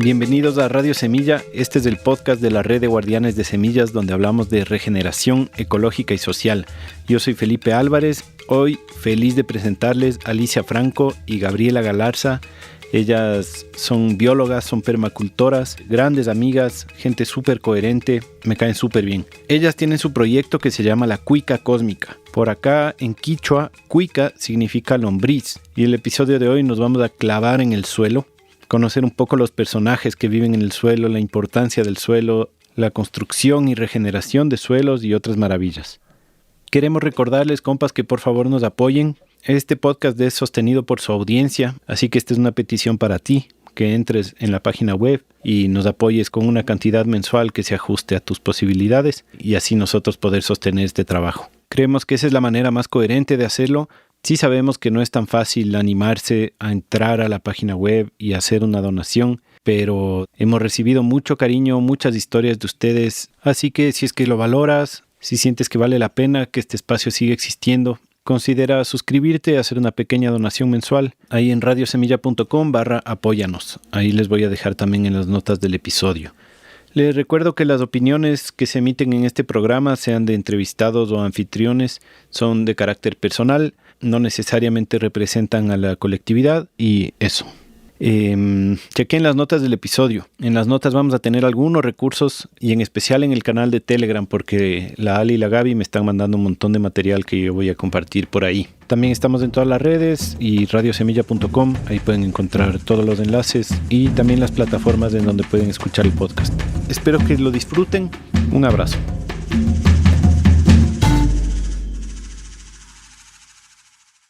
Bienvenidos a Radio Semilla. Este es el podcast de la Red de Guardianes de Semillas, donde hablamos de regeneración ecológica y social. Yo soy Felipe Álvarez. Hoy feliz de presentarles a Alicia Franco y Gabriela Galarza. Ellas son biólogas, son permacultoras, grandes amigas, gente súper coherente, me caen súper bien. Ellas tienen su proyecto que se llama la Cuica Cósmica. Por acá en quichua, cuica significa lombriz. Y el episodio de hoy nos vamos a clavar en el suelo, conocer un poco los personajes que viven en el suelo, la importancia del suelo, la construcción y regeneración de suelos y otras maravillas. Queremos recordarles, compas, que por favor nos apoyen. Este podcast es sostenido por su audiencia, así que esta es una petición para ti, que entres en la página web y nos apoyes con una cantidad mensual que se ajuste a tus posibilidades y así nosotros poder sostener este trabajo. Creemos que esa es la manera más coherente de hacerlo. Sí sabemos que no es tan fácil animarse a entrar a la página web y hacer una donación, pero hemos recibido mucho cariño, muchas historias de ustedes, así que si es que lo valoras, si sientes que vale la pena que este espacio siga existiendo, considera suscribirte, hacer una pequeña donación mensual ahí en radiosemilla.com/apóyanos. Ahí les voy a dejar también en las notas del episodio. Les recuerdo que las opiniones que se emiten en este programa, sean de entrevistados o anfitriones, son de carácter personal, no necesariamente representan a la colectividad y eso. Chequen las notas del episodio. En las notas vamos a tener algunos recursos y en especial en el canal de Telegram, porque la Ali y la Gaby me están mandando un montón de material que yo voy a compartir por ahí. También estamos en todas las redes y radiosemilla.com, ahí pueden encontrar todos los enlaces y también las plataformas en donde pueden escuchar el podcast. Espero que lo disfruten. Un abrazo.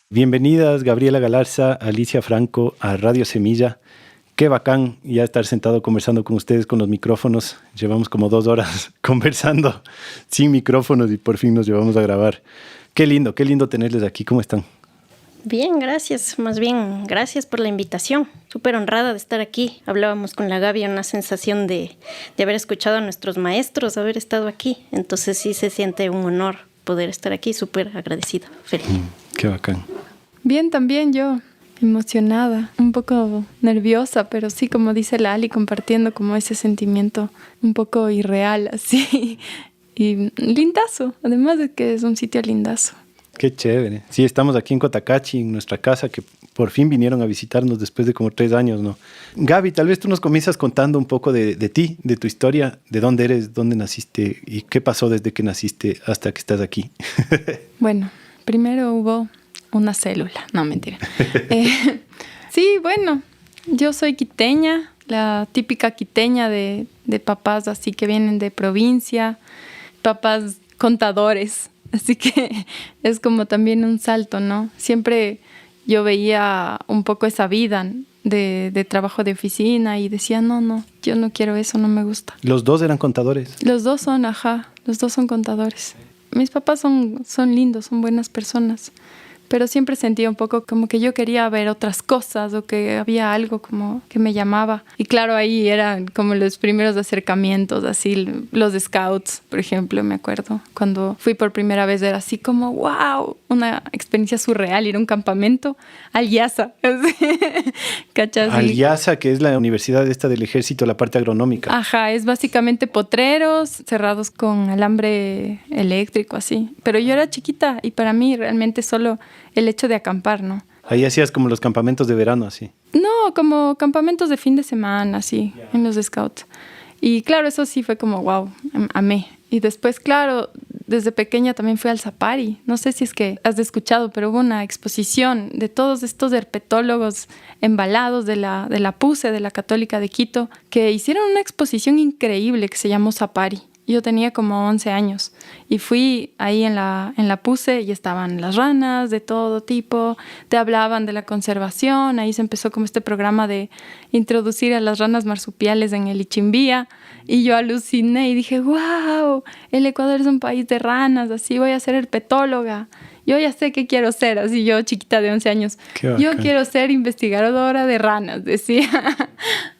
Bienvenidas Gabriela Galarza, Alicia Franco a Radio Semilla. Qué bacán ya estar sentado conversando con ustedes con los micrófonos. Llevamos como 2 horas conversando sin micrófonos y por fin nos llevamos a grabar. Qué lindo tenerles aquí. ¿Cómo están? Bien, gracias. Más bien, gracias por la invitación. Súper honrada de estar aquí. Hablábamos con la Gaby, una sensación de haber escuchado a nuestros maestros, haber estado aquí. Entonces sí se siente un honor poder estar aquí. Súper agradecido. Feliz. Qué bacán. Bien, también yo, emocionada, un poco nerviosa, pero sí, como dice la Ali, compartiendo como ese sentimiento un poco irreal, así, y lindazo, además de que es un sitio lindazo. Qué chévere. Sí, estamos aquí en Cotacachi, en nuestra casa, que por fin vinieron a visitarnos después de como 3 años, ¿no? Gaby, tal vez tú nos comienzas contando un poco de ti, de tu historia, de dónde eres, dónde naciste y qué pasó desde que naciste hasta que estás aquí. Bueno, primero hubo una célula, no, mentira. Sí, bueno, yo soy quiteña, la típica quiteña de papás así que vienen de provincia, papás contadores, así que es como también un salto, ¿no? Siempre yo veía un poco esa vida de trabajo de oficina y decía, no, yo no quiero eso, no me gusta. ¿Los dos eran contadores? Los dos son contadores. Mis papás son lindos, son buenas personas. Pero siempre sentía un poco como que yo quería ver otras cosas o que había algo como que me llamaba. Y claro, ahí eran como los primeros acercamientos, así los scouts, por ejemplo, me acuerdo. Cuando fui por primera vez era así como, wow, una experiencia surreal, ir a un campamento al IASA. ¿Cachas? Al IASA, que es la universidad esta del ejército, la parte agronómica. Ajá, es básicamente potreros cerrados con alambre eléctrico, así. Pero yo era chiquita y para mí realmente solo el hecho de acampar, ¿no? Ahí hacías como los campamentos de verano, así. No, como campamentos de fin de semana, así, en los scouts. Y claro, eso sí fue como, wow, amé. Y después, claro, desde pequeña también fui al safari. No sé si es que has escuchado, pero hubo una exposición de todos estos herpetólogos embalados de la PUCE, de la Católica de Quito, que hicieron una exposición increíble que se llamó Safari. Yo tenía como 11 años y fui ahí en la PUCE y estaban las ranas de todo tipo, te hablaban de la conservación, ahí se empezó como este programa de introducir a las ranas marsupiales en el Ichimbía y yo aluciné y dije, wow, el Ecuador es un país de ranas, así voy a ser herpetóloga. Yo ya sé qué quiero ser, así yo chiquita de 11 años. Yo quiero ser investigadora de ranas, decía.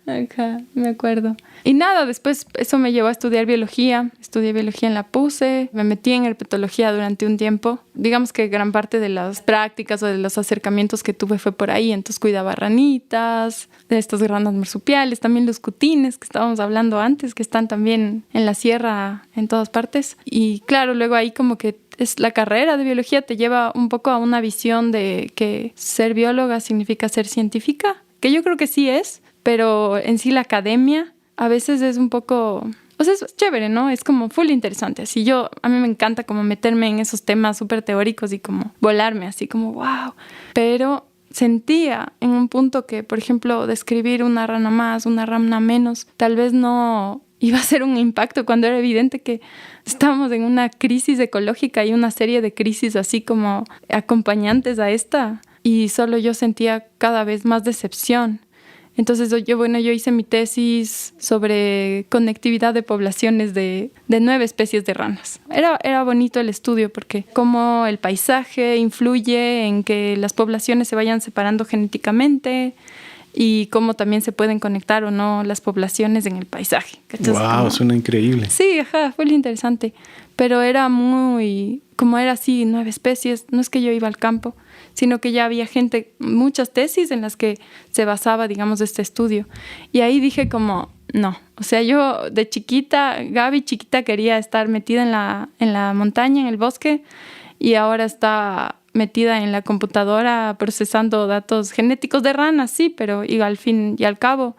Acá, me acuerdo. Y nada, después eso me llevó a estudiar biología. Estudié biología en la PUCE, me metí en herpetología durante un tiempo. Digamos que gran parte de las prácticas o de los acercamientos que tuve fue por ahí. Entonces cuidaba ranitas, de estas ranas marsupiales, también los cutines que estábamos hablando antes, que están también en la sierra en todas partes. Y claro, luego ahí como que es la carrera de biología te lleva un poco a una visión de que ser bióloga significa ser científica, que yo creo que sí es, pero en sí la academia a veces es un poco... O sea, es chévere, ¿no? Es como full interesante. Así a mí me encanta como meterme en esos temas súper teóricos y como volarme así como wow. Pero sentía en un punto que, por ejemplo, describir una rana más, una rana menos, tal vez no iba a ser un impacto cuando era evidente que estábamos en una crisis ecológica y una serie de crisis así como acompañantes a esta. Y solo yo sentía cada vez más decepción. Entonces yo hice mi tesis sobre conectividad de poblaciones de 9 especies de ranas. Era bonito el estudio porque cómo el paisaje influye en que las poblaciones se vayan separando genéticamente y cómo también se pueden conectar o no las poblaciones en el paisaje. Wow, suena increíble. Sí, fue interesante. Pero era como era así, 9 especies, no es que yo iba al campo, sino que ya había muchas tesis en las que se basaba, digamos, este estudio. Y ahí dije como, no. O sea, yo de chiquita, Gaby chiquita quería estar metida en la montaña, en el bosque, y ahora está metida en la computadora procesando datos genéticos de ranas, sí, pero y al fin y al cabo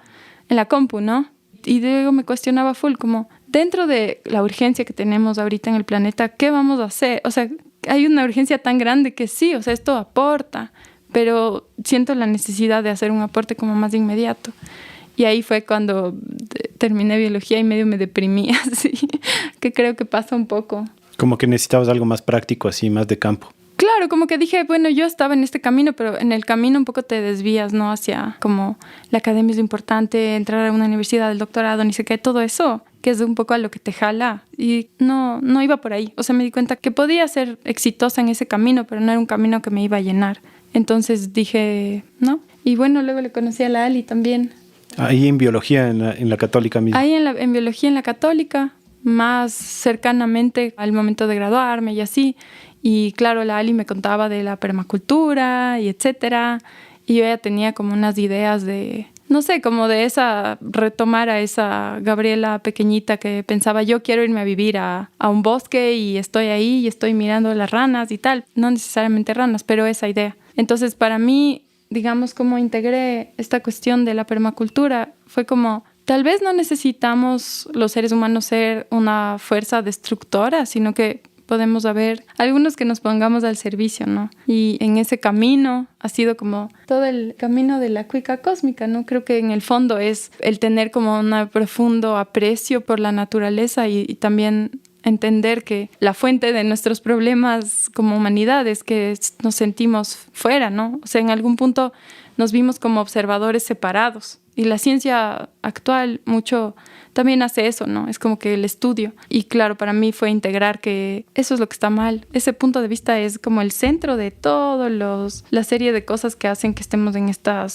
en la compu, ¿no? Y luego me cuestionaba full, como dentro de la urgencia que tenemos ahorita en el planeta, ¿qué vamos a hacer? O sea, hay una urgencia tan grande que sí, o sea, esto aporta, pero siento la necesidad de hacer un aporte como más inmediato. Y ahí fue cuando terminé biología y medio me deprimí, así, que creo que pasa un poco. Como que necesitabas algo más práctico, así, más de campo. Claro, como que dije, bueno, yo estaba en este camino, pero en el camino un poco te desvías, ¿no? Hacia como la academia es lo importante, entrar a una universidad, el doctorado, ni sé qué, todo eso, que es un poco a lo que te jala. Y no iba por ahí. O sea, me di cuenta que podía ser exitosa en ese camino, pero no era un camino que me iba a llenar. Entonces dije, no. Y bueno, luego le conocí a la Ali también. Ahí en biología, en la católica misma. Ahí en biología en la católica, más cercanamente al momento de graduarme y así. Y claro, la Ali me contaba de la permacultura y etcétera. Y yo ya tenía como unas ideas de, no sé, como de retomar a esa Gabriela pequeñita que pensaba, yo quiero irme a vivir a un bosque y estoy ahí y estoy mirando las ranas y tal. No necesariamente ranas, pero esa idea. Entonces, para mí, digamos, cómo integré esta cuestión de la permacultura fue como, tal vez no necesitamos los seres humanos ser una fuerza destructora, sino que podemos haber algunos que nos pongamos al servicio, ¿no? Y en ese camino ha sido como todo el camino de la cuica cósmica, ¿no? Creo que en el fondo es el tener como un profundo aprecio por la naturaleza y también entender que la fuente de nuestros problemas como humanidad es que nos sentimos fuera, ¿no? O sea, en algún punto nos vimos como observadores separados. Y la ciencia actual mucho también hace eso, ¿no? Es como que el estudio. Y claro, para mí fue integrar que eso es lo que está mal. Ese punto de vista es como el centro de la serie de cosas que hacen que estemos en esta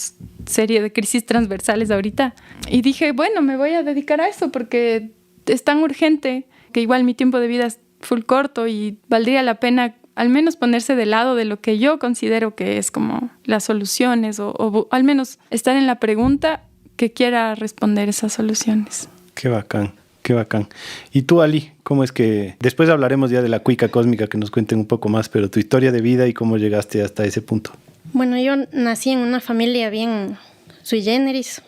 serie de crisis transversales ahorita. Y dije, bueno, me voy a dedicar a eso porque es tan urgente que igual mi tiempo de vida es full corto y valdría la pena al menos ponerse del lado de lo que yo considero que es como las soluciones o al menos estar en la pregunta que quiera responder esas soluciones. Qué bacán, qué bacán. Y tú, Ali, ¿cómo es que...? Después hablaremos ya de la cuica cósmica, que nos cuenten un poco más, pero tu historia de vida y cómo llegaste hasta ese punto. Bueno, yo nací en una familia bien sui generis,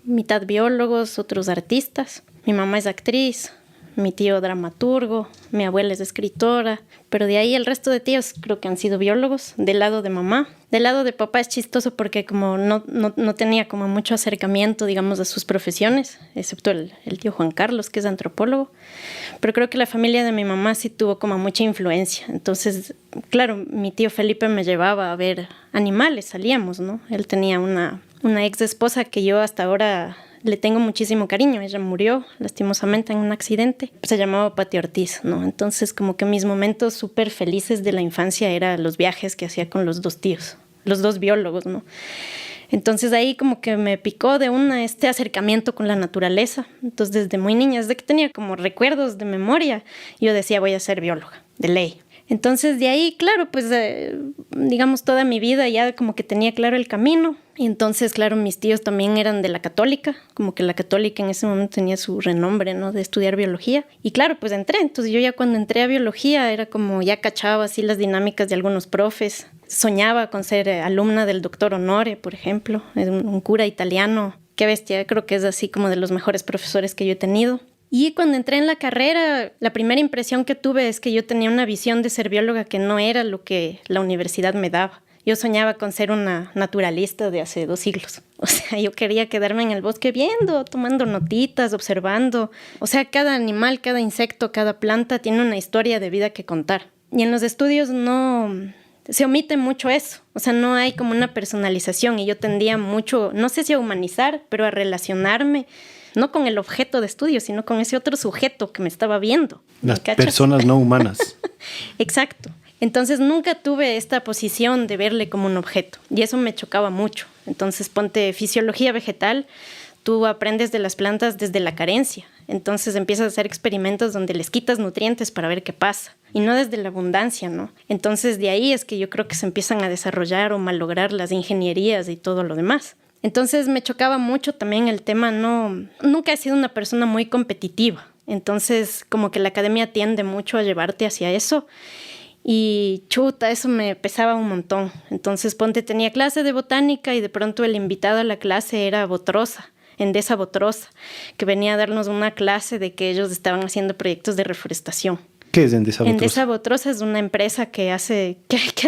mitad biólogos, otros artistas. Mi mamá es actriz, mi tío dramaturgo, mi abuela es escritora, pero de ahí el resto de tíos creo que han sido biólogos, del lado de mamá. Del lado de papá es chistoso porque como no tenía como mucho acercamiento, digamos, a sus profesiones, excepto el tío Juan Carlos, que es antropólogo, pero creo que la familia de mi mamá sí tuvo como mucha influencia. Entonces, claro, mi tío Felipe me llevaba a ver animales, salíamos, ¿no? Él tenía una ex esposa que yo hasta ahora le tengo muchísimo cariño. Ella murió lastimosamente en un accidente. Se llamaba Pati Ortiz, ¿no? Entonces como que mis momentos súper felices de la infancia eran los viajes que hacía con los dos tíos, los dos biólogos, ¿no? Entonces ahí como que me picó de una este acercamiento con la naturaleza. Entonces desde muy niña, desde que tenía como recuerdos de memoria, yo decía voy a ser bióloga, de ley. Entonces de ahí, claro, pues digamos toda mi vida ya como que tenía claro el camino. Y entonces, claro, mis tíos también eran de la católica, como que la católica en ese momento tenía su renombre, ¿no? De estudiar biología. Y claro, pues entré. Entonces yo ya cuando entré a biología era como ya cachaba así las dinámicas de algunos profes. Soñaba con ser alumna del doctor Honore, por ejemplo, un cura italiano. Qué bestia, creo que es así como de los mejores profesores que yo he tenido. Y cuando entré en la carrera, la primera impresión que tuve es que yo tenía una visión de ser bióloga que no era lo que la universidad me daba. Yo soñaba con ser una naturalista de hace 2 siglos. O sea, yo quería quedarme en el bosque viendo, tomando notitas, observando. O sea, cada animal, cada insecto, cada planta tiene una historia de vida que contar. Y en los estudios no se omite mucho eso. O sea, no hay como una personalización y yo tendía mucho, no sé si a humanizar, pero a relacionarme no con el objeto de estudio, sino con ese otro sujeto que me estaba viendo. Las personas no humanas. Exacto. Entonces nunca tuve esta posición de verle como un objeto y eso me chocaba mucho. Entonces ponte fisiología vegetal, tú aprendes de las plantas desde la carencia. Entonces empiezas a hacer experimentos donde les quitas nutrientes para ver qué pasa y no desde la abundancia, ¿no? Entonces de ahí es que yo creo que se empiezan a desarrollar o malograr las ingenierías y todo lo demás. Entonces me chocaba mucho también el tema, nunca he sido una persona muy competitiva. Entonces como que la academia tiende mucho a llevarte hacia eso. Y chuta, eso me pesaba un montón. Entonces ponte, tenía clase de botánica y de pronto el invitado a la clase era Botrosa, Endesa Botrosa, que venía a darnos una clase de que ellos estaban haciendo proyectos de reforestación. ¿Qué es Endesa Botrosa? Endesa Botrosa es una empresa que ha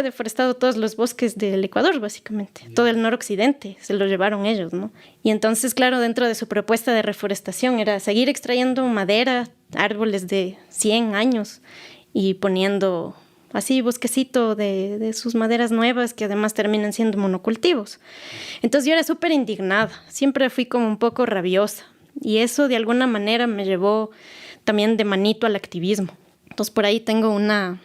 deforestado todos los bosques del Ecuador, básicamente. Todo el noroccidente se lo llevaron ellos, ¿no? Y entonces, claro, dentro de su propuesta de reforestación era seguir extrayendo madera, árboles de 100 años y poniendo así bosquecito de sus maderas nuevas que además terminan siendo monocultivos. Entonces yo era súper indignada, siempre fui como un poco rabiosa y eso de alguna manera me llevó también de manito al activismo. Entonces por ahí tengo la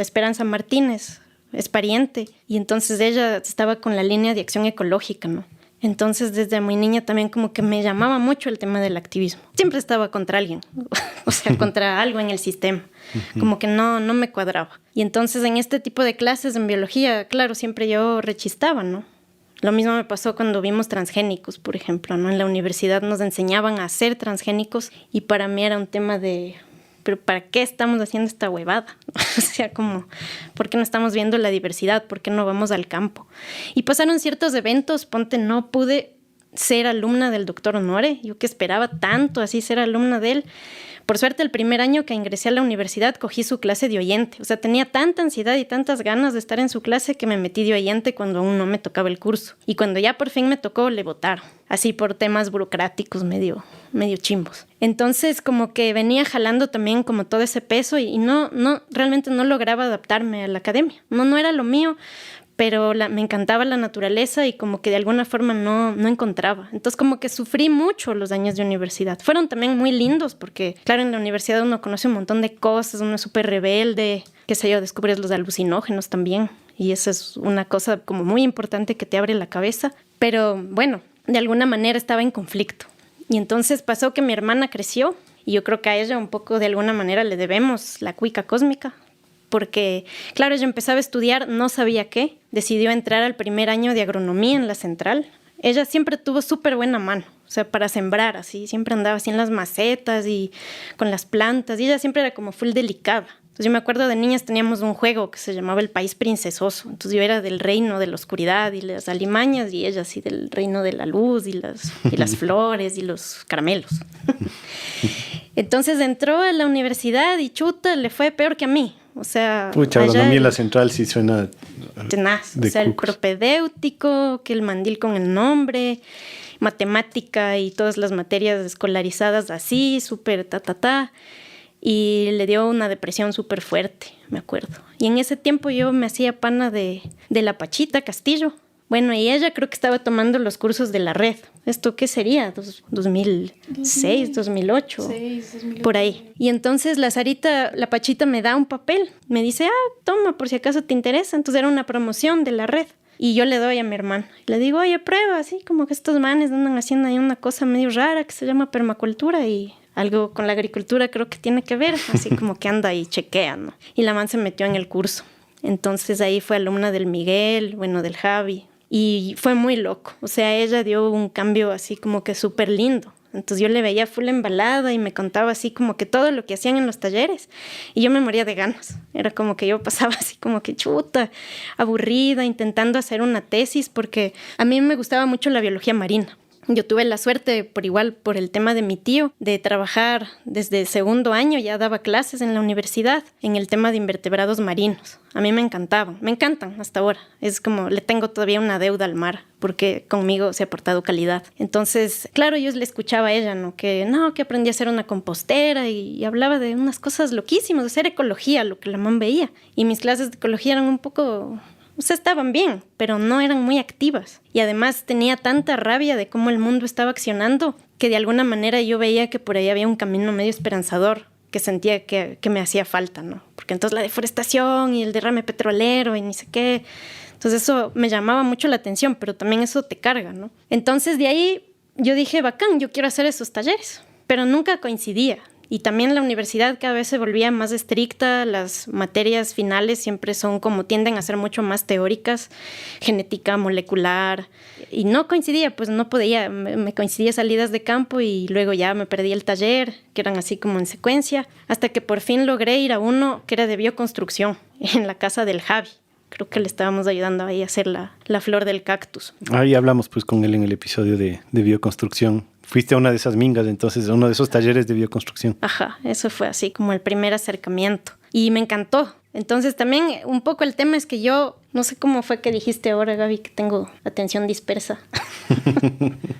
Esperanza Martínez es pariente y entonces ella estaba con la línea de acción ecológica, ¿no? Entonces desde muy niña también como que me llamaba mucho el tema del activismo. Siempre estaba contra alguien, o sea, contra algo en el sistema. Como que no me cuadraba. Y entonces en este tipo de clases en biología, claro, siempre yo rechistaba, ¿no? Lo mismo me pasó cuando vimos transgénicos, por ejemplo, ¿no? En la universidad nos enseñaban a ser transgénicos y para mí era un tema de, ¿pero para qué estamos haciendo esta huevada? O sea, como, ¿por qué no estamos viendo la diversidad? ¿Por qué no vamos al campo? Y pasaron ciertos eventos, ponte, no pude ser alumna del doctor Honore, yo que esperaba tanto así ser alumna de él. Por suerte, el primer año que ingresé a la universidad cogí su clase de oyente. O sea, tenía tanta ansiedad y tantas ganas de estar en su clase que me metí de oyente cuando aún no me tocaba el curso. Y cuando ya por fin me tocó, le botaron. Así por temas burocráticos medio chimbos. Entonces, como que venía jalando también como todo ese peso y realmente no lograba adaptarme a la academia. No era lo mío, pero me encantaba la naturaleza y como que de alguna forma no encontraba. Entonces como que sufrí mucho los años de universidad. Fueron también muy lindos porque, claro, en la universidad uno conoce un montón de cosas, uno es súper rebelde, qué sé yo, descubres los alucinógenos también. Y eso es una cosa como muy importante que te abre la cabeza. Pero bueno, de alguna manera estaba en conflicto. Y entonces pasó que mi hermana creció y yo creo que a ella un poco de alguna manera le debemos la cuica cósmica. Porque, claro, ella empezaba a estudiar, no sabía qué, decidió entrar al primer año de agronomía en la central. Ella siempre tuvo súper buena mano, o sea, para sembrar, así, siempre andaba así en las macetas y con las plantas, y ella siempre era como full delicada. Entonces yo me acuerdo de niñas teníamos un juego que se llamaba El País Princesoso, entonces yo era del reino de la oscuridad y las alimañas, y ella así del reino de la luz y las flores y los caramelos. Entonces entró a la universidad y chuta, le fue peor que a mí. O sea, pucha, agronomía en la central sí suena tenaz. O sea, el propedéutico, que el mandil con el nombre, matemática y todas las materias escolarizadas así, súper y le dio una depresión súper fuerte, me acuerdo. Y en ese tiempo yo me hacía pana de la Pachita Castillo. Bueno, y ella creo que estaba tomando los cursos de la red. ¿Esto qué sería? 2006, 2008, 2008. Por ahí. Y entonces la Pachita me da un papel. Me dice, toma, por si acaso te interesa. Entonces era una promoción de la red. Y yo le doy a mi hermano. Le digo, oye, prueba, así como que estos manes andan haciendo ahí una cosa medio rara que se llama permacultura y algo con la agricultura creo que tiene que ver. Así como que anda y chequea, ¿no? Y la man se metió en el curso. Entonces ahí fue alumna del Miguel, bueno, del Javi. Y fue muy loco. O sea, ella dio un cambio así como que súper lindo. Entonces yo le veía full embalada y me contaba así como que todo lo que hacían en los talleres y yo me moría de ganas. Era como que yo pasaba así como que chuta, aburrida, intentando hacer una tesis porque a mí me gustaba mucho la biología marina. Yo tuve la suerte, por igual, por el tema de mi tío, de trabajar desde segundo año, ya daba clases en la universidad en el tema de invertebrados marinos. A mí me encantaban, me encantan hasta ahora. Es como, le tengo todavía una deuda al mar, porque conmigo se ha portado calidad. Entonces, claro, yo le escuchaba a ella, ¿no? Que aprendí a hacer una compostera y hablaba de unas cosas loquísimas, de hacer ecología, lo que la man veía. Y mis clases de ecología eran un poco... O sea, estaban bien, pero no eran muy activas. Y además tenía tanta rabia de cómo el mundo estaba accionando que de alguna manera yo veía que por ahí había un camino medio esperanzador que sentía que me hacía falta, ¿no? Porque entonces la deforestación y el derrame petrolero y ni sé qué. Entonces eso me llamaba mucho la atención, pero también eso te carga, ¿no? Entonces de ahí yo dije, bacán, yo quiero hacer esos talleres, pero nunca coincidía. Y también la universidad cada vez se volvía más estricta, las materias finales siempre son como tienden a ser mucho más teóricas, genética molecular, y no coincidía, pues no podía, me coincidía salidas de campo y luego ya me perdí el taller, que eran así como en secuencia, hasta que por fin logré ir a uno que era de bioconstrucción, en la casa del Javi. Creo que le estábamos ayudando ahí a hacer la flor del cactus. Ahí hablamos pues con él en el episodio de bioconstrucción. Fuiste a una de esas mingas, entonces, a uno de esos talleres de bioconstrucción. Ajá, eso fue así como el primer acercamiento. Y me encantó. Entonces también un poco el tema es que yo, no sé cómo fue que dijiste ahora, Gaby, que tengo atención dispersa.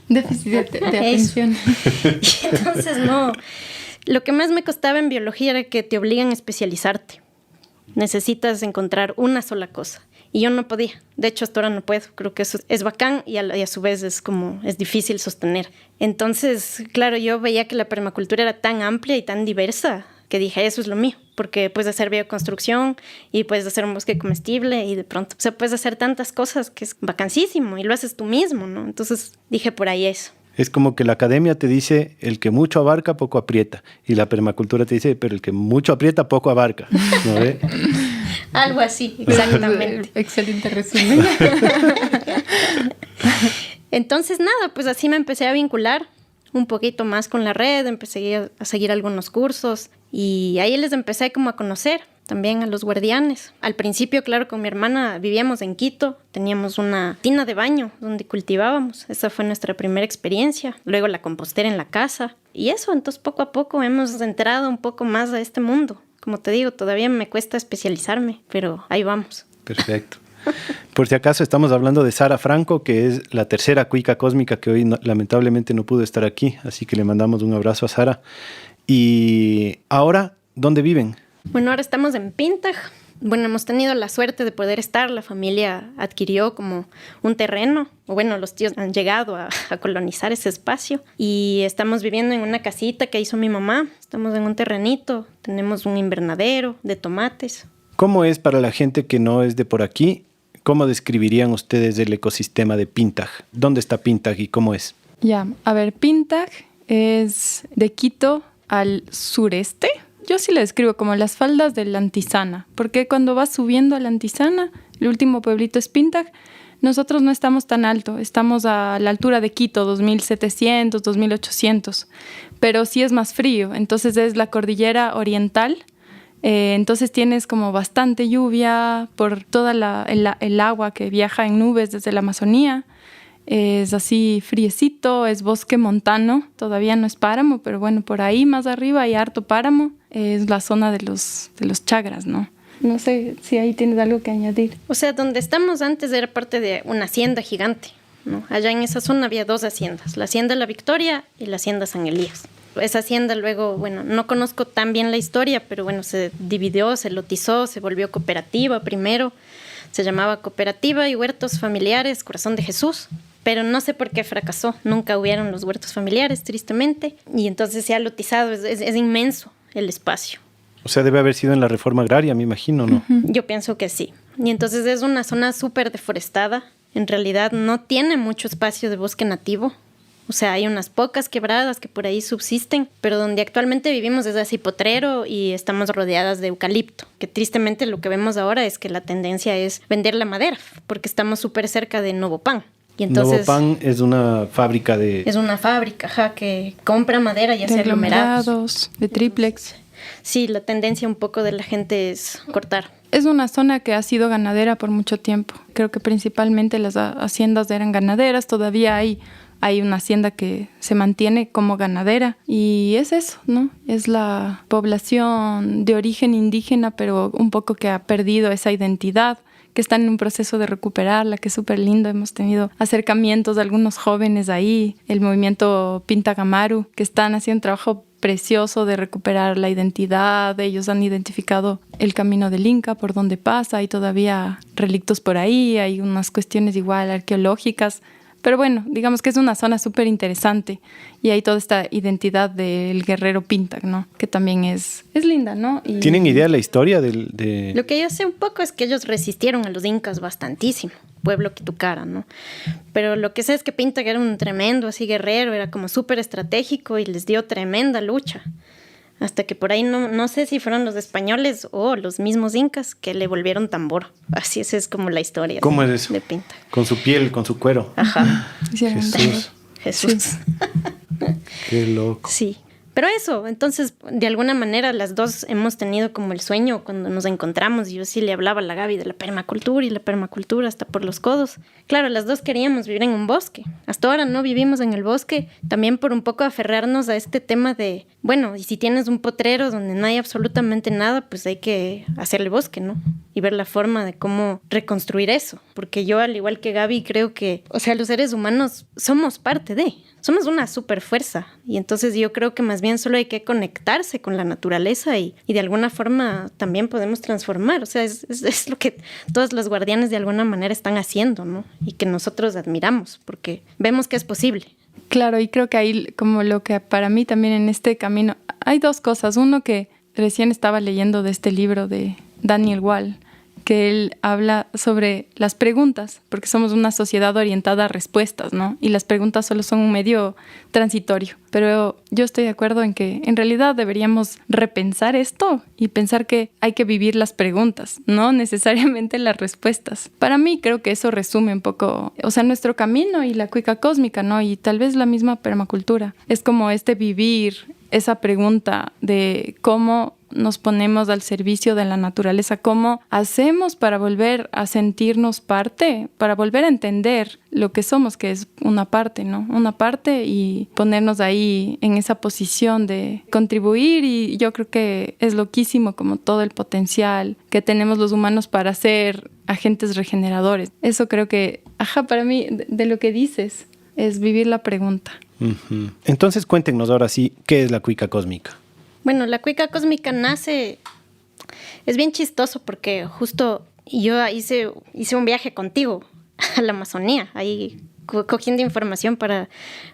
Déficit de atención. Y entonces no, lo que más me costaba en biología era que te obligan a especializarte. Necesitas encontrar una sola cosa. Y yo no podía. De hecho, hasta ahora no puedo. Creo que eso es bacán y a su vez es difícil sostener. Entonces, claro, yo veía que la permacultura era tan amplia y tan diversa que dije, eso es lo mío. Porque puedes hacer bioconstrucción y puedes hacer un bosque comestible y de pronto, o sea, puedes hacer tantas cosas que es bacanísimo y lo haces tú mismo, ¿no? Entonces dije, por ahí eso. Es como que la academia te dice, el que mucho abarca, poco aprieta. Y la permacultura te dice, pero el que mucho aprieta, poco abarca. ¿No ve? Algo así, exactamente. Excelente resumen. Entonces, nada, pues así me empecé a vincular un poquito más con la red, empecé a seguir algunos cursos y ahí les empecé como a conocer también a los guardianes. Al principio, claro, con mi hermana vivíamos en Quito, teníamos una tina de baño donde cultivábamos. Esa fue nuestra primera experiencia. Luego la compostera en la casa. Y eso, entonces poco a poco hemos entrado un poco más a este mundo. Como te digo, todavía me cuesta especializarme, pero ahí vamos. Perfecto. Por si acaso estamos hablando de Sara Franco, que es la tercera cuica cósmica que hoy lamentablemente no pudo estar aquí. Así que le mandamos un abrazo a Sara. Y ahora, ¿dónde viven? Bueno, ahora estamos en Pintag. Bueno, hemos tenido la suerte de poder estar. La familia adquirió como un terreno. O bueno, los tíos han llegado a colonizar ese espacio. Y estamos viviendo en una casita que hizo mi mamá. Estamos en un terrenito. Tenemos un invernadero de tomates. ¿Cómo es para la gente que no es de por aquí? ¿Cómo describirían ustedes el ecosistema de Pintag? ¿Dónde está Pintag y cómo es? Ya, a ver, Pintag es de Quito al sureste. Yo sí le describo como las faldas de la Antisana, porque cuando vas subiendo a la Antisana, el último pueblito es Pintag, nosotros no estamos tan alto, estamos a la altura de Quito, 2700, 2800, pero sí es más frío, entonces es la cordillera oriental, entonces tienes como bastante lluvia por toda el agua que viaja en nubes desde la Amazonía. Es así friecito, es bosque montano, todavía no es páramo, pero bueno, por ahí más arriba hay harto páramo, es la zona de los chagras, ¿no? No sé si ahí tienes algo que añadir. O sea, donde estamos antes era parte de una hacienda gigante, ¿no? Allá en esa zona había dos haciendas, la hacienda La Victoria y la hacienda San Elías. Esa hacienda luego, bueno, no conozco tan bien la historia, pero bueno, se dividió, se lotizó, se volvió cooperativa primero, se llamaba Cooperativa y Huertos Familiares Corazón de Jesús. Pero no sé por qué fracasó. Nunca hubieron los huertos familiares, tristemente. Y entonces se ha lotizado. Es inmenso el espacio. O sea, debe haber sido en la reforma agraria, me imagino, ¿no? Yo pienso que sí. Y entonces es una zona súper deforestada. en realidad no tiene mucho espacio de bosque nativo. O sea, hay unas pocas quebradas que por ahí subsisten, pero donde actualmente vivimos es así potrero y estamos rodeadas de eucalipto, que tristemente lo que vemos ahora es que la tendencia es vender la madera, porque estamos súper cerca de Novopan. Y entonces, Novopan es una fábrica de... Es una fábrica, ajá, que compra madera y hace aglomerados. De triplex. Sí, la tendencia un poco de la gente es cortar. Es una zona que ha sido ganadera por mucho tiempo. Creo que principalmente las haciendas eran ganaderas. Todavía hay una hacienda que se mantiene como ganadera y es eso, ¿no? Es la población de origen indígena, pero un poco que ha perdido esa identidad, que están en un proceso de recuperarla, que es súper lindo. Hemos tenido acercamientos de algunos jóvenes ahí, el movimiento Pintagamaru, que están haciendo un trabajo precioso de recuperar la identidad. Ellos han identificado el camino del Inca, por donde pasa, hay todavía relictos por ahí, hay unas cuestiones igual arqueológicas. Pero bueno, digamos que es una zona súper interesante y hay toda esta identidad del guerrero Pinta, ¿no? Que también es linda, ¿no? Y ¿tienen idea de la historia de...? Lo que yo sé un poco es que ellos resistieron a los incas bastantísimo, pueblo Quitucara, ¿no? Pero lo que sé es que Pinta era un tremendo así guerrero, era como súper estratégico y les dio tremenda lucha. Hasta que por ahí no sé si fueron los españoles o los mismos incas que le volvieron tambor. Así es como la historia. ¿Cómo es eso? De Pinta. Con su piel, con su cuero. Ajá. Jesús. Sí. Qué loco. Sí. Pero eso, entonces, de alguna manera las dos hemos tenido como el sueño cuando nos encontramos. Yo sí le hablaba a la Gaby de la permacultura y la permacultura hasta por los codos. Claro, las dos queríamos vivir en un bosque. Hasta ahora no vivimos en el bosque, también por un poco aferrarnos a este tema de, bueno, y si tienes un potrero donde no hay absolutamente nada, pues hay que hacerle bosque, ¿no? Y ver la forma de cómo reconstruir eso. Porque yo, al igual que Gaby, creo que, o sea, los seres humanos somos parte de... Somos una super fuerza y entonces yo creo que más bien solo hay que conectarse con la naturaleza y de alguna forma también podemos transformar. O sea, es lo que todos los guardianes de alguna manera están haciendo, ¿no? Y que nosotros admiramos porque vemos que es posible. Claro, y creo que ahí como lo que para mí también en este camino hay dos cosas. Uno que recién estaba leyendo de este libro de Daniel Wall, que él habla sobre las preguntas, porque somos una sociedad orientada a respuestas, ¿no? Y las preguntas solo son un medio transitorio. Pero yo estoy de acuerdo en que en realidad deberíamos repensar esto y pensar que hay que vivir las preguntas, no necesariamente las respuestas. Para mí creo que eso resume un poco, o sea, nuestro camino y la cuica cósmica, ¿no? Y tal vez la misma permacultura. Es como vivir esa pregunta de cómo nos ponemos al servicio de la naturaleza, cómo hacemos para volver a sentirnos parte, para volver a entender lo que somos, que es una parte, ¿no? Una parte y ponernos ahí en esa posición de contribuir y yo creo que es loquísimo como todo el potencial que tenemos los humanos para ser agentes regeneradores. Eso creo que, para mí, de lo que dices, es vivir la pregunta. Uh-huh. Entonces cuéntenos ahora sí, ¿qué es la cuica cósmica? Bueno, la cuica cósmica nace... Es bien chistoso porque justo yo hice un viaje contigo a la Amazonía, ahí cogiendo información para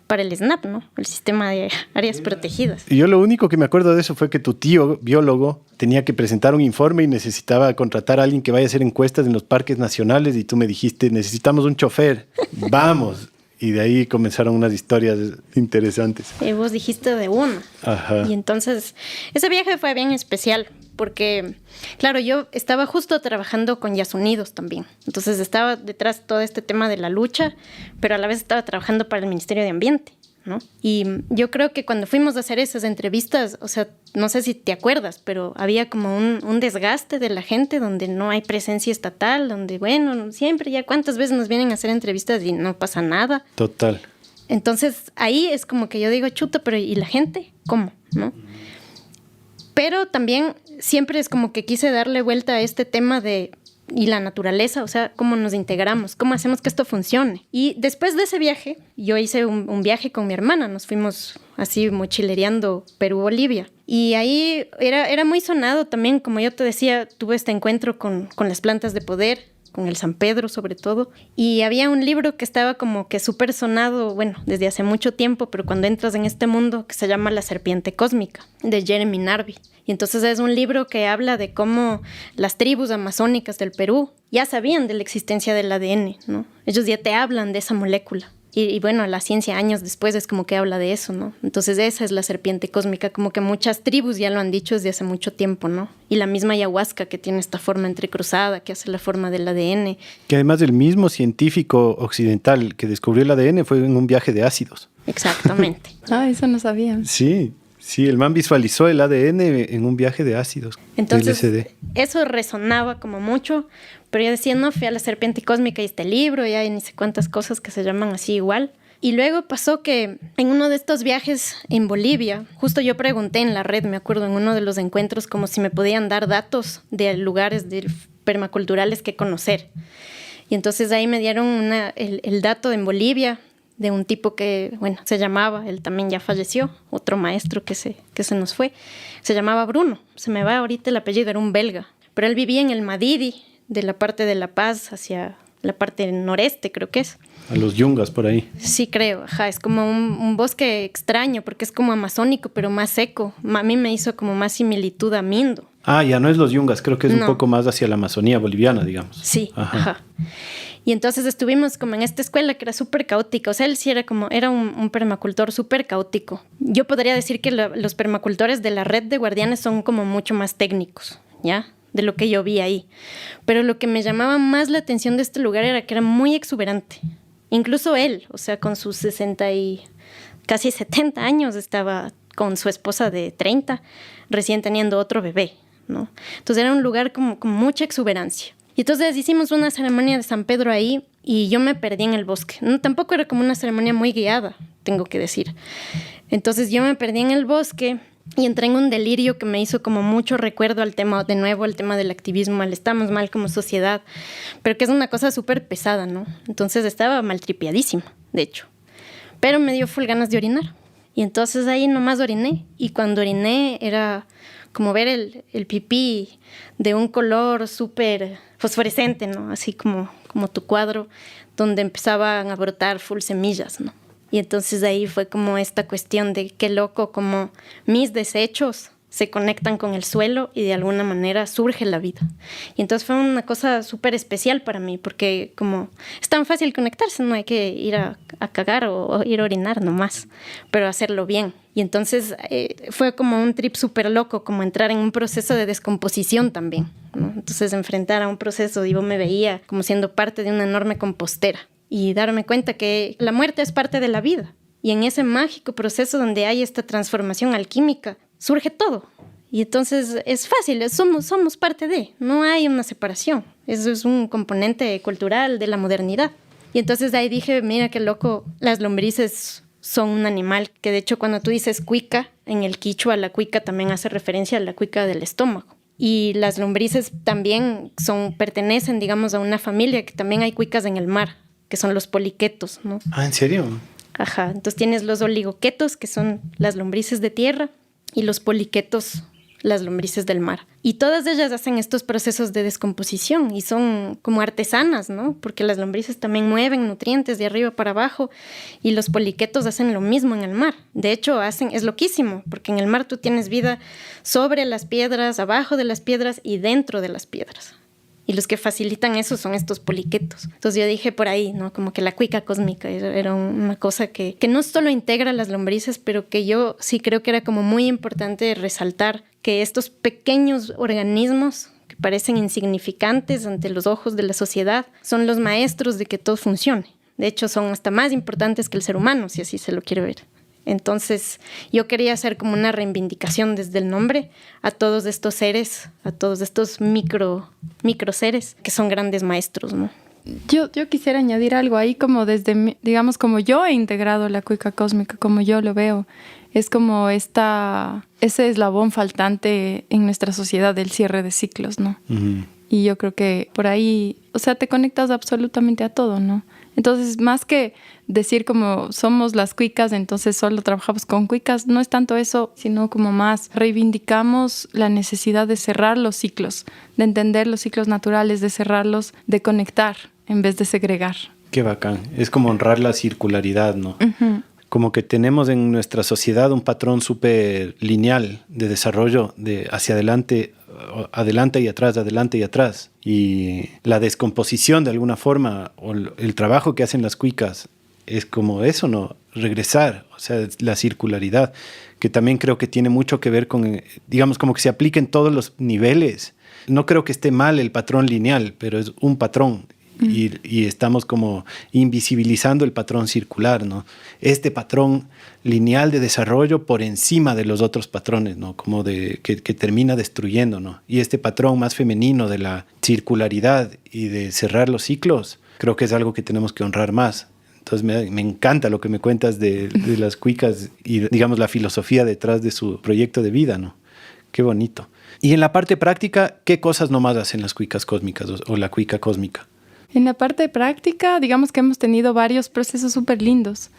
el SNAP, ¿no? El sistema de áreas protegidas. Y yo lo único que me acuerdo de eso fue que tu tío, biólogo, tenía que presentar un informe y necesitaba contratar a alguien que vaya a hacer encuestas en los parques nacionales y tú me dijiste, necesitamos un chofer, vamos. Y de ahí comenzaron unas historias interesantes. Y vos dijiste de una. Ajá. Y entonces, ese viaje fue bien especial porque, claro, yo estaba justo trabajando con Yasunidos también. Entonces estaba detrás de todo este tema de la lucha, pero a la vez estaba trabajando para el Ministerio de Ambiente, ¿no? Y yo creo que cuando fuimos a hacer esas entrevistas, o sea, no sé si te acuerdas, pero había como un desgaste de la gente donde no hay presencia estatal, donde, bueno, siempre ya cuántas veces nos vienen a hacer entrevistas y no pasa nada. Total. Entonces, ahí es como que yo digo, chuta, pero ¿y la gente? ¿Cómo? ¿No? Pero también siempre es como que quise darle vuelta a este tema de... y la naturaleza, o sea, cómo nos integramos, cómo hacemos que esto funcione. Y después de ese viaje, yo hice un viaje con mi hermana, nos fuimos así mochilereando Perú-Bolivia. Y ahí era muy sonado también, como yo te decía, tuve este encuentro con las plantas de poder con el San Pedro sobre todo. Y había un libro que estaba como que súper sonado, bueno, desde hace mucho tiempo, pero cuando entras en este mundo, que se llama La Serpiente Cósmica, de Jeremy Narby. Y entonces es un libro que habla de cómo las tribus amazónicas del Perú ya sabían de la existencia del ADN, ¿no? Ellos ya te hablan de esa molécula. Y bueno, la ciencia años después es como que habla de eso, ¿no? Entonces esa es la serpiente cósmica, como que muchas tribus ya lo han dicho desde hace mucho tiempo, ¿no? Y la misma ayahuasca que tiene esta forma entrecruzada, que hace la forma del ADN. Que además el mismo científico occidental que descubrió el ADN fue en un viaje de ácidos. Exactamente. Eso no sabía. Sí, el man visualizó el ADN en un viaje de ácidos. Entonces, LSD. Eso resonaba como mucho, pero yo decía, no, fui a la serpiente cósmica y este libro, y hay ni sé cuántas cosas que se llaman así igual. Y luego pasó que en uno de estos viajes en Bolivia, justo yo pregunté en la red, me acuerdo, en uno de los encuentros, como si me podían dar datos de lugares permaculturales que conocer. Y entonces ahí me dieron el dato en Bolivia, de un tipo que, bueno, se llamaba, él también ya falleció, otro maestro que se nos fue, se llamaba Bruno, se me va ahorita el apellido, era un belga, pero él vivía en el Madidi, de la parte de La Paz hacia la parte noreste, creo que es. A los yungas por ahí. Sí, creo, es como un bosque extraño, porque es como amazónico, pero más seco. A mí me hizo como más similitud a Mindo. Ya no es los yungas, creo que es un poco más hacia la Amazonía boliviana, digamos. Sí, ajá. Y entonces estuvimos como en esta escuela que era súper caótica. O sea, él sí era un permacultor súper caótico. Yo podría decir que los permacultores de la red de guardianes son como mucho más técnicos, ¿ya? De lo que yo vi ahí. Pero lo que me llamaba más la atención de este lugar era que era muy exuberante. Incluso él, o sea, con sus 60 y casi 70 años, estaba con su esposa de 30, recién teniendo otro bebé, ¿no? Entonces era un lugar con mucha exuberancia. Y entonces hicimos una ceremonia de San Pedro ahí y yo me perdí en el bosque. No, tampoco era como una ceremonia muy guiada, tengo que decir. Entonces yo me perdí en el bosque y entré en un delirio que me hizo como mucho recuerdo al tema, de nuevo, al tema del activismo, al estamos mal como sociedad, pero que es una cosa súper pesada, ¿no? Entonces estaba maltripiadísima, de hecho. Pero me dio full ganas de orinar. Y entonces ahí nomás oriné. Y cuando oriné era como ver el pipí de un color súper fosforescente, ¿no? Así como tu cuadro, donde empezaban a brotar full semillas, ¿no? Y entonces ahí fue como esta cuestión de qué loco, como mis desechos se conectan con el suelo y de alguna manera surge la vida. Y entonces fue una cosa súper especial para mí, porque como es tan fácil conectarse, no hay que ir a cagar o ir a orinar nomás, pero hacerlo bien. Y entonces fue como un trip súper loco, como entrar en un proceso de descomposición también, ¿no? Entonces enfrentar a un proceso, yo me veía como siendo parte de una enorme compostera y darme cuenta que la muerte es parte de la vida. Y en ese mágico proceso donde hay esta transformación alquímica, surge todo. Y entonces es fácil, somos parte de, no hay una separación. Eso es un componente cultural de la modernidad. Y entonces ahí dije, mira qué loco, las lombrices son un animal que de hecho cuando tú dices cuica, en el quichua la cuica también hace referencia a la cuica del estómago. Y las lombrices también pertenecen, digamos, a una familia que también hay cuicas en el mar, que son los poliquetos, ¿no? ¿En serio? Ajá, entonces tienes los oligoquetos, que son las lombrices de tierra, y los poliquetos, las lombrices del mar. Y todas ellas hacen estos procesos de descomposición y son como artesanas, ¿no? Porque las lombrices también mueven nutrientes de arriba para abajo y los poliquetos hacen lo mismo en el mar. De hecho, es loquísimo, porque en el mar tú tienes vida sobre las piedras, abajo de las piedras y dentro de las piedras. Y los que facilitan eso son estos poliquetos. Entonces yo dije por ahí, ¿no? Como que la cuica cósmica era una cosa que no solo integra las lombrices, pero que yo sí creo que era como muy importante resaltar que estos pequeños organismos que parecen insignificantes ante los ojos de la sociedad son los maestros de que todo funcione. De hecho, son hasta más importantes que el ser humano, si así se lo quiere ver. Entonces yo quería hacer como una reivindicación desde el nombre a todos estos seres, a todos estos micro seres que son grandes maestros, ¿no? Yo quisiera añadir algo ahí, como desde, digamos, como yo he integrado la cuica cósmica, como yo lo veo. Es como ese eslabón faltante en nuestra sociedad del cierre de ciclos, ¿no? Uh-huh. Y yo creo que por ahí, o sea, te conectas absolutamente a todo, ¿no? Entonces, más que decir como somos las cuicas, entonces solo trabajamos con cuicas, no es tanto eso, sino como más reivindicamos la necesidad de cerrar los ciclos, de entender los ciclos naturales, de cerrarlos, de conectar en vez de segregar. Qué bacán. Es como honrar la circularidad, ¿no? Uh-huh. Como que tenemos en nuestra sociedad un patrón súper lineal de desarrollo, de hacia adelante, adelante y atrás, adelante y atrás. Y la descomposición de alguna forma, o el trabajo que hacen las cuicas, es como eso, ¿no? Regresar, o sea, la circularidad, que también creo que tiene mucho que ver con, digamos, como que se aplica en todos los niveles. No creo que esté mal el patrón lineal, pero es un patrón. Y estamos como invisibilizando el patrón circular, ¿no? Este patrón lineal de desarrollo por encima de los otros patrones, ¿no? Como que termina destruyendo, ¿no? Y este patrón más femenino de la circularidad y de cerrar los ciclos, creo que es algo que tenemos que honrar más. Entonces me encanta lo que me cuentas de las cuicas y, digamos, la filosofía detrás de su proyecto de vida, ¿no? Qué bonito. Y en la parte práctica, ¿qué cosas nomás hacen las cuicas cósmicas o la cuica cósmica? En la parte práctica, digamos que hemos tenido varios procesos súper lindos.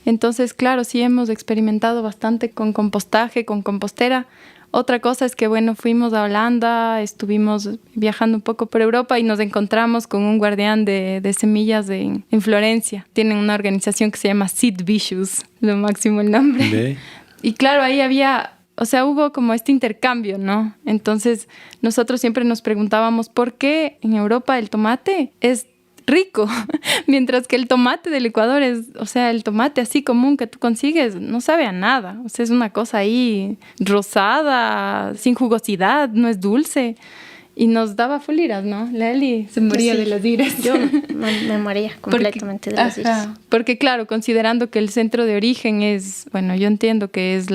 Entonces, claro, sí hemos experimentado bastante con compostaje, con compostera. Otra cosa es que, bueno, fuimos a Holanda, estuvimos viajando un poco por Europa y nos encontramos con un guardián de semillas en Florencia. Tienen una organización que se llama Seed Vicious, lo máximo el nombre. ¿Ve? Y claro, ahí había... O sea, hubo como este intercambio, ¿no? Entonces, nosotros siempre nos preguntábamos por qué en Europa el tomate es rico, mientras que el tomate del Ecuador es, o sea, el tomate así común que tú consigues no sabe a nada. O sea, es una cosa ahí rosada, sin jugosidad, no es dulce. Y nos daba full iras, ¿no? La Eli se moría Sí, de las iras. Yo me moría completamente de las iras. Porque claro, considerando que el centro de origen es, bueno, yo entiendo que es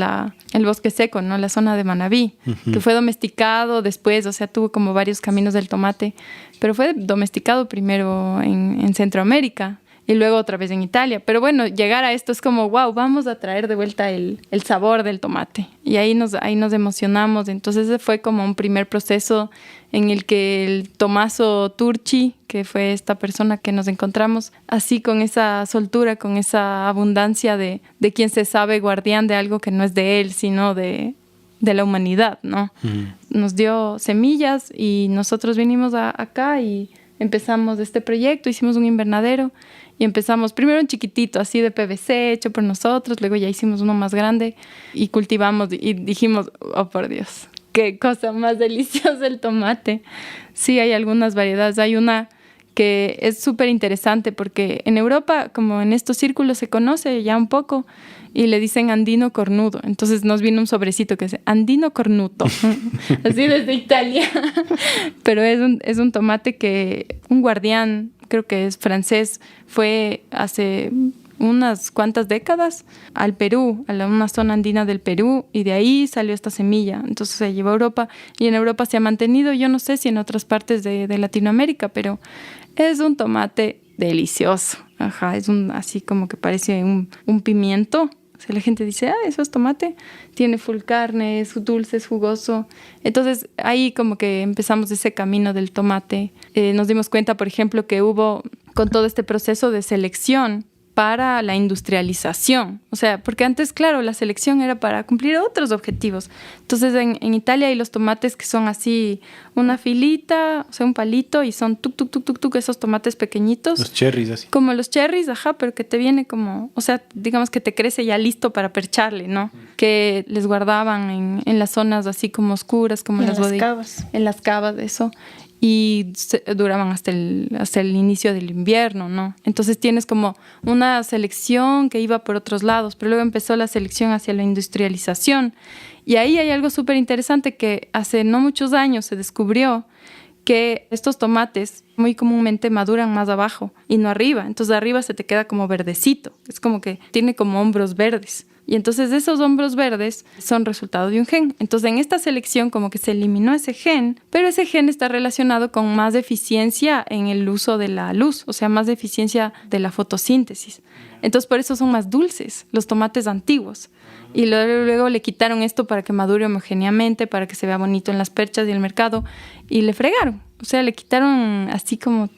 el bosque seco, ¿no? La zona de Manabí, que fue domesticado después, o sea, tuvo como varios caminos del tomate, pero fue domesticado primero en Centroamérica y luego otra vez en Italia. Pero bueno, llegar a esto es como, wow, vamos a traer de vuelta el sabor del tomate. Y ahí nos emocionamos. Entonces ese fue como un primer proceso en el que el Tommaso Turci, que fue esta persona que nos encontramos, así con esa soltura, con esa abundancia de quien se sabe guardián de algo que no es de él, sino de la humanidad, ¿no? Nos dio semillas y nosotros vinimos acá y empezamos este proyecto, hicimos un invernadero y empezamos primero un chiquitito, así de PVC, hecho por nosotros, luego ya hicimos uno más grande y cultivamos y dijimos, oh por Dios, qué cosa más deliciosa el tomate. Sí, hay algunas variedades, hay una que es súper interesante porque en Europa, como en estos círculos se conoce ya un poco y le dicen andino cornudo. Entonces nos vino un sobrecito que dice andino cornuto, así desde Italia. Pero es un tomate que un guardián, creo que es francés, fue hace unas cuantas décadas al Perú, a una zona andina del Perú, y de ahí salió esta semilla. Entonces se llevó a Europa y en Europa se ha mantenido. Yo no sé si en otras partes de Latinoamérica, pero es un tomate delicioso. Ajá, es así como que parece un pimiento. O sea, la gente dice, eso es tomate. Tiene full carne, es dulce, es jugoso. Entonces, ahí como que empezamos ese camino del tomate. Nos dimos cuenta, por ejemplo, que hubo con todo este proceso de selección para la industrialización. O sea, porque antes, claro, la selección era para cumplir otros objetivos. Entonces, en Italia hay los tomates que son así, una filita, o sea, un palito, y son tuk, esos tomates pequeñitos. Los cherries, así. Como los cherries, ajá, pero que te viene como, o sea, digamos que te crece ya listo para percharle, ¿no? Que les guardaban en las zonas así como oscuras, como en las cavas. En las cavas, eso. Y duraban hasta el inicio del invierno, ¿no? Entonces tienes como una selección que iba por otros lados, pero luego empezó la selección hacia la industrialización. Y ahí hay algo súper interesante que hace no muchos años se descubrió que estos tomates muy comúnmente maduran más abajo y no arriba. Entonces arriba se te queda como verdecito. Es como que tiene como hombros verdes. Y entonces esos hombros verdes son resultado de un gen. Entonces en esta selección como que se eliminó ese gen, pero ese gen está relacionado con más eficiencia en el uso de la luz, o sea, más eficiencia de la fotosíntesis. Entonces por eso son más dulces los tomates antiguos. Y luego le quitaron esto para que madure homogéneamente, para que se vea bonito en las perchas y el mercado, y le fregaron. O sea, le quitaron así como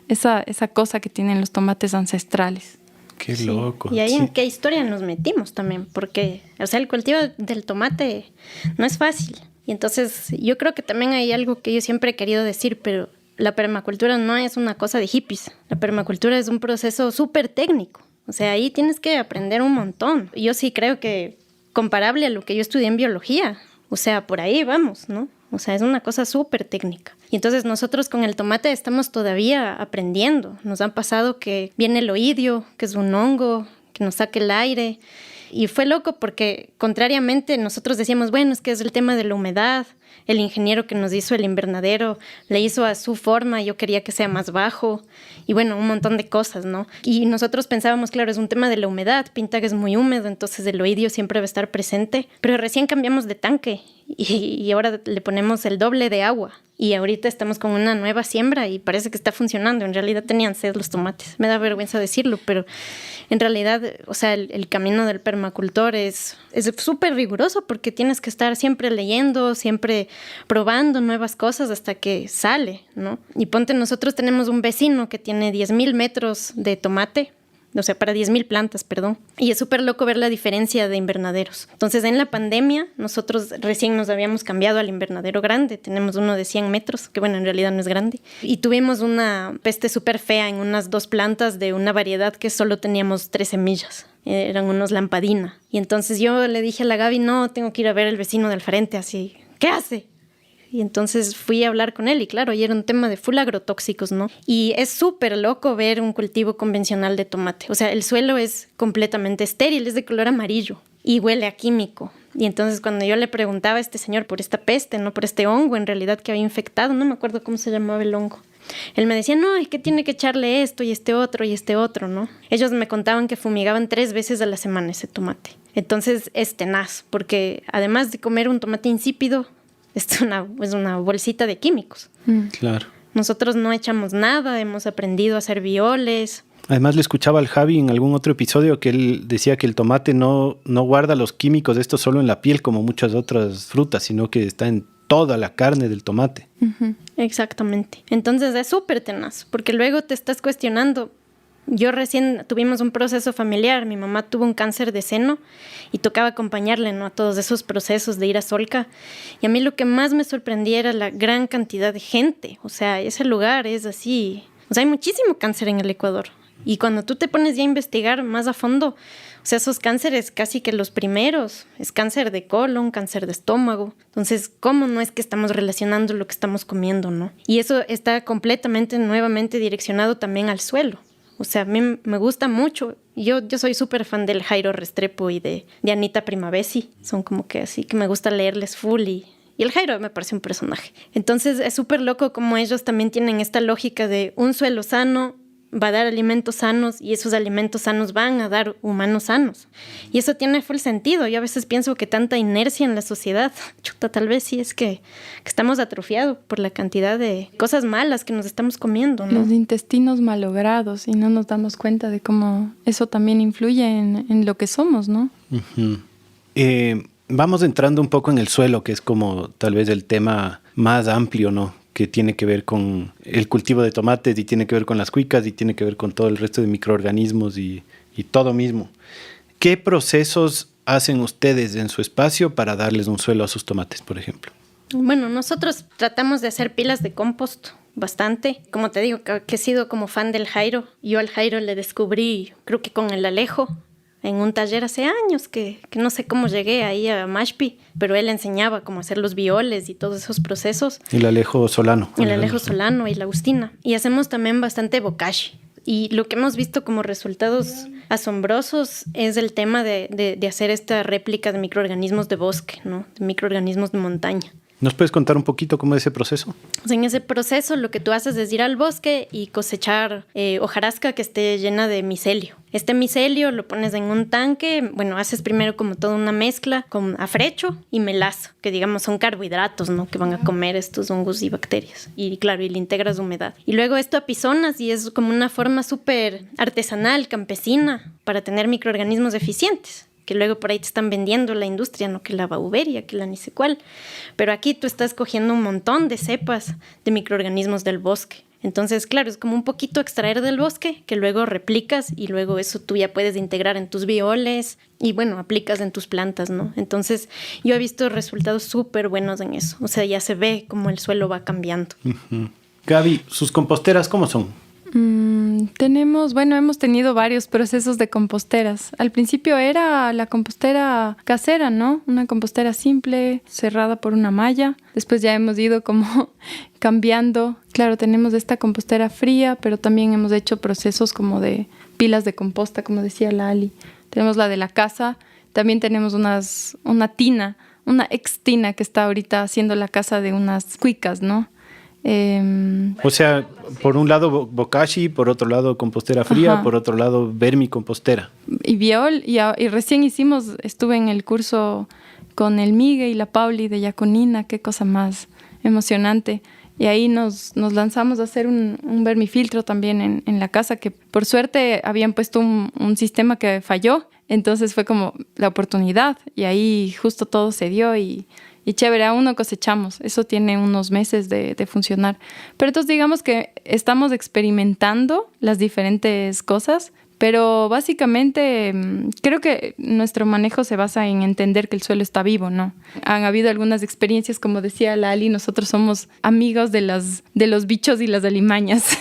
esa cosa que tienen los tomates ancestrales. Qué loco. Y ahí en qué historia nos metimos también, porque, o sea, el cultivo del tomate no es fácil. Y entonces yo creo que también hay algo que yo siempre he querido decir, pero la permacultura no es una cosa de hippies. La permacultura es un proceso súper técnico. O sea, ahí tienes que aprender un montón. Yo sí creo que comparable a lo que yo estudié en biología, o sea, por ahí vamos, ¿no? O sea, es una cosa súper técnica. Y entonces nosotros con el tomate estamos todavía aprendiendo. Nos han pasado que viene el oidio, que es un hongo, que nos saca el aire. Y fue loco porque, contrariamente, nosotros decíamos, bueno, es que es el tema de la humedad. El ingeniero que nos hizo el invernadero le hizo a su forma, yo quería que sea más bajo. Y bueno, un montón de cosas, ¿no? Y nosotros pensábamos, claro, es un tema de la humedad. Pintac es muy húmedo, entonces el oidio siempre va a estar presente. Pero recién cambiamos de tanque y ahora le ponemos el doble de agua. Y ahorita estamos con una nueva siembra y parece que está funcionando. En realidad tenían sed los tomates. Me da vergüenza decirlo, pero en realidad, o sea, el camino del permacultor es súper riguroso porque tienes que estar siempre leyendo, siempre probando nuevas cosas hasta que sale, ¿no? Y ponte, nosotros tenemos un vecino que tiene 10,000 metros de tomate, o sea, para 10,000 plantas, perdón. Y es súper loco ver la diferencia de invernaderos. Entonces, en la pandemia, nosotros recién nos habíamos cambiado al invernadero grande. Tenemos uno de 100 metros, que bueno, en realidad no es grande. Y tuvimos una peste súper fea en unas 2 plantas de una variedad que solo teníamos 3 semillas. Eran unos lampadina. Y entonces yo le dije a la Gaby, no, tengo que ir a ver al vecino del frente, así, ¿qué hace? Y entonces fui a hablar con él y claro, y era un tema de full agrotóxicos, ¿no? Y es súper loco ver un cultivo convencional de tomate. O sea, el suelo es completamente estéril, es de color amarillo y huele a químico. Y entonces cuando yo le preguntaba a este señor por esta peste, no por este hongo en realidad que había infectado, no me acuerdo cómo se llamaba el hongo. Él me decía, no, es que tiene que echarle esto y este otro, ¿no? Ellos me contaban que fumigaban 3 veces a la semana ese tomate. Entonces es tenaz, porque además de comer un tomate insípido, es una bolsita de químicos. Claro. Nosotros no echamos nada, hemos aprendido a hacer violes. Además le escuchaba al Javi en algún otro episodio que él decía que el tomate no guarda los químicos de esto solo en la piel como muchas otras frutas, sino que está en toda la carne del tomate. Uh-huh. Exactamente. Entonces es súper tenaz, porque luego te estás cuestionando. Yo recién tuvimos un proceso familiar, mi mamá tuvo un cáncer de seno y tocaba acompañarle, ¿no?, a todos esos procesos de ir a Solca. Y a mí lo que más me sorprendía era la gran cantidad de gente. O sea, ese lugar es así. O sea, hay muchísimo cáncer en el Ecuador. Y cuando tú te pones ya a investigar más a fondo, o sea, esos cánceres casi que los primeros, es cáncer de colon, cáncer de estómago. Entonces, ¿cómo no es que estamos relacionando lo que estamos comiendo, no? Y eso está completamente, nuevamente direccionado también al suelo. O sea, a mí me gusta mucho. Yo soy súper fan del Jairo Restrepo y de Anita Primavesi. Son como que así que me gusta leerles full y el Jairo me parece un personaje. Entonces es súper loco como ellos también tienen esta lógica de un suelo sano va a dar alimentos sanos y esos alimentos sanos van a dar humanos sanos. Y eso tiene full sentido. Yo a veces pienso que tanta inercia en la sociedad, chuta, tal vez sí es que estamos atrofiados por la cantidad de cosas malas que nos estamos comiendo, ¿no? Los intestinos malogrados y no nos damos cuenta de cómo eso también influye en lo que somos, ¿no? Uh-huh. Vamos entrando un poco en el suelo, que es como tal vez el tema más amplio, ¿no?, que tiene que ver con el cultivo de tomates y tiene que ver con las cuicas y tiene que ver con todo el resto de microorganismos y todo mismo. ¿Qué procesos hacen ustedes en su espacio para darles un suelo a sus tomates, por ejemplo? Bueno, nosotros tratamos de hacer pilas de compost bastante. Como te digo, que he sido como fan del Jairo. Yo al Jairo le descubrí, creo que con el Alejo, en un taller hace años que no sé cómo llegué ahí a Mashpi, pero él enseñaba cómo hacer los violes y todos esos procesos. El Alejo Solano. El Alejo Solano y la Agustina. Y hacemos también bastante bokashi. Y lo que hemos visto como resultados asombrosos es el tema de hacer esta réplica de microorganismos de bosque, ¿no?, de microorganismos de montaña. ¿Nos puedes contar un poquito cómo es ese proceso? O sea, en ese proceso lo que tú haces es ir al bosque y cosechar hojarasca que esté llena de micelio. este micelio lo pones en un tanque, bueno, haces primero como toda una mezcla con afrecho y melaza, que digamos son carbohidratos, ¿no? Que van a comer estos hongos y bacterias. Y claro, y le integras humedad. Y luego esto apisonas y es como una forma súper artesanal, campesina, para tener microorganismos eficientes, que luego por ahí te están vendiendo la industria, no que la Bauberia, que la ni sé cuál. Pero aquí tú estás cogiendo un montón de cepas de microorganismos del bosque. Entonces, claro, es como un poquito extraer del bosque, que luego replicas y luego eso tú ya puedes integrar en tus bioles y, bueno, aplicas en tus plantas, ¿no? Entonces, yo he visto resultados súper buenos en eso. O sea, ya se ve cómo el suelo va cambiando. Uh-huh. Gaby, ¿sus composteras cómo son? Hemos tenido varios procesos de composteras. Al principio era la compostera casera, ¿no? Una compostera simple, cerrada por una malla. Después ya hemos ido como cambiando. Claro, tenemos esta compostera fría, pero también hemos hecho procesos como de pilas de composta, como decía la Ali. Tenemos la de la casa. También tenemos una ex tina que está ahorita haciendo la casa de unas cuicas, ¿no? O sea, por un lado bokashi, por otro lado compostera fría, ajá, por otro lado vermicompostera. Y biol, y recién estuve en el curso con el Migue y la Pauli de Yaconina, qué cosa más emocionante. Y ahí nos lanzamos a hacer un vermifiltro también en la casa, que por suerte habían puesto un sistema que falló, entonces fue como la oportunidad, y ahí justo todo se dio y chévere, aún no cosechamos. Eso tiene unos meses de funcionar. Pero entonces digamos que estamos experimentando las diferentes cosas, pero básicamente creo que nuestro manejo se basa en entender que el suelo está vivo, ¿no? Han habido algunas experiencias, como decía la Ali, nosotros somos amigos de los bichos y las alimañas.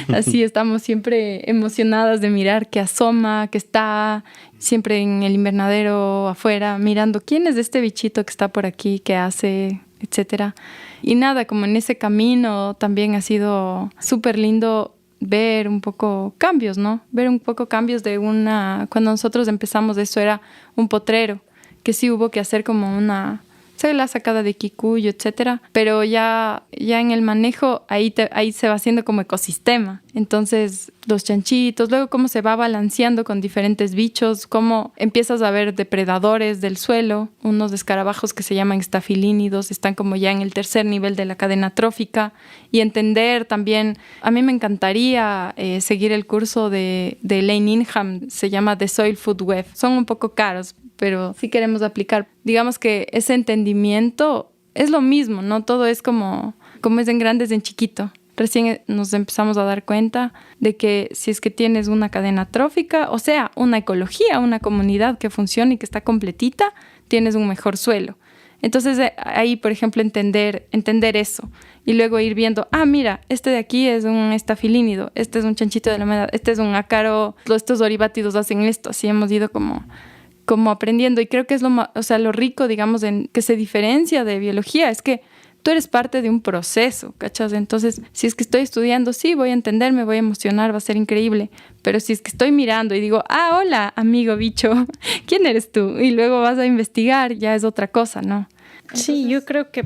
Así estamos siempre emocionadas de mirar qué asoma, qué está siempre en el invernadero afuera, mirando quién es este bichito que está por aquí, qué hace, etcétera. Y nada, como en ese camino también ha sido súper lindo ver un poco cambios, ¿no? Ver un poco cambios cuando nosotros empezamos eso era un potrero, que sí hubo que hacer como la sacada de Kikuyo, etcétera, pero ya en el manejo ahí se va haciendo como ecosistema. Entonces, los chanchitos, luego cómo se va balanceando con diferentes bichos, cómo empiezas a ver depredadores del suelo, unos escarabajos que se llaman estafilínidos, están como ya en el tercer nivel de la cadena trófica, y entender también, a mí me encantaría seguir el curso de Elaine Ingham, se llama The Soil Food Web. Son un poco caros, pero sí queremos aplicar. Digamos que ese entendimiento es lo mismo, ¿no? Todo es como es en grande, es en chiquito. Recién nos empezamos a dar cuenta de que si es que tienes una cadena trófica, o sea, una ecología, una comunidad que funciona y que está completita, tienes un mejor suelo. Entonces ahí, por ejemplo, entender eso y luego ir viendo, mira, este de aquí es un estafilínido, este es un chanchito de la humedad, este es un ácaro, estos oribátidos hacen esto. Así hemos ido como aprendiendo, y creo que es lo rico, digamos, en que se diferencia de biología, es que tú eres parte de un proceso, ¿cachas? Entonces, si es que estoy estudiando, sí, voy a entender, me voy a emocionar, va a ser increíble. Pero si es que estoy mirando y digo, hola, amigo bicho, ¿quién eres tú? Y luego vas a investigar, ya es otra cosa, ¿no? Sí, yo creo que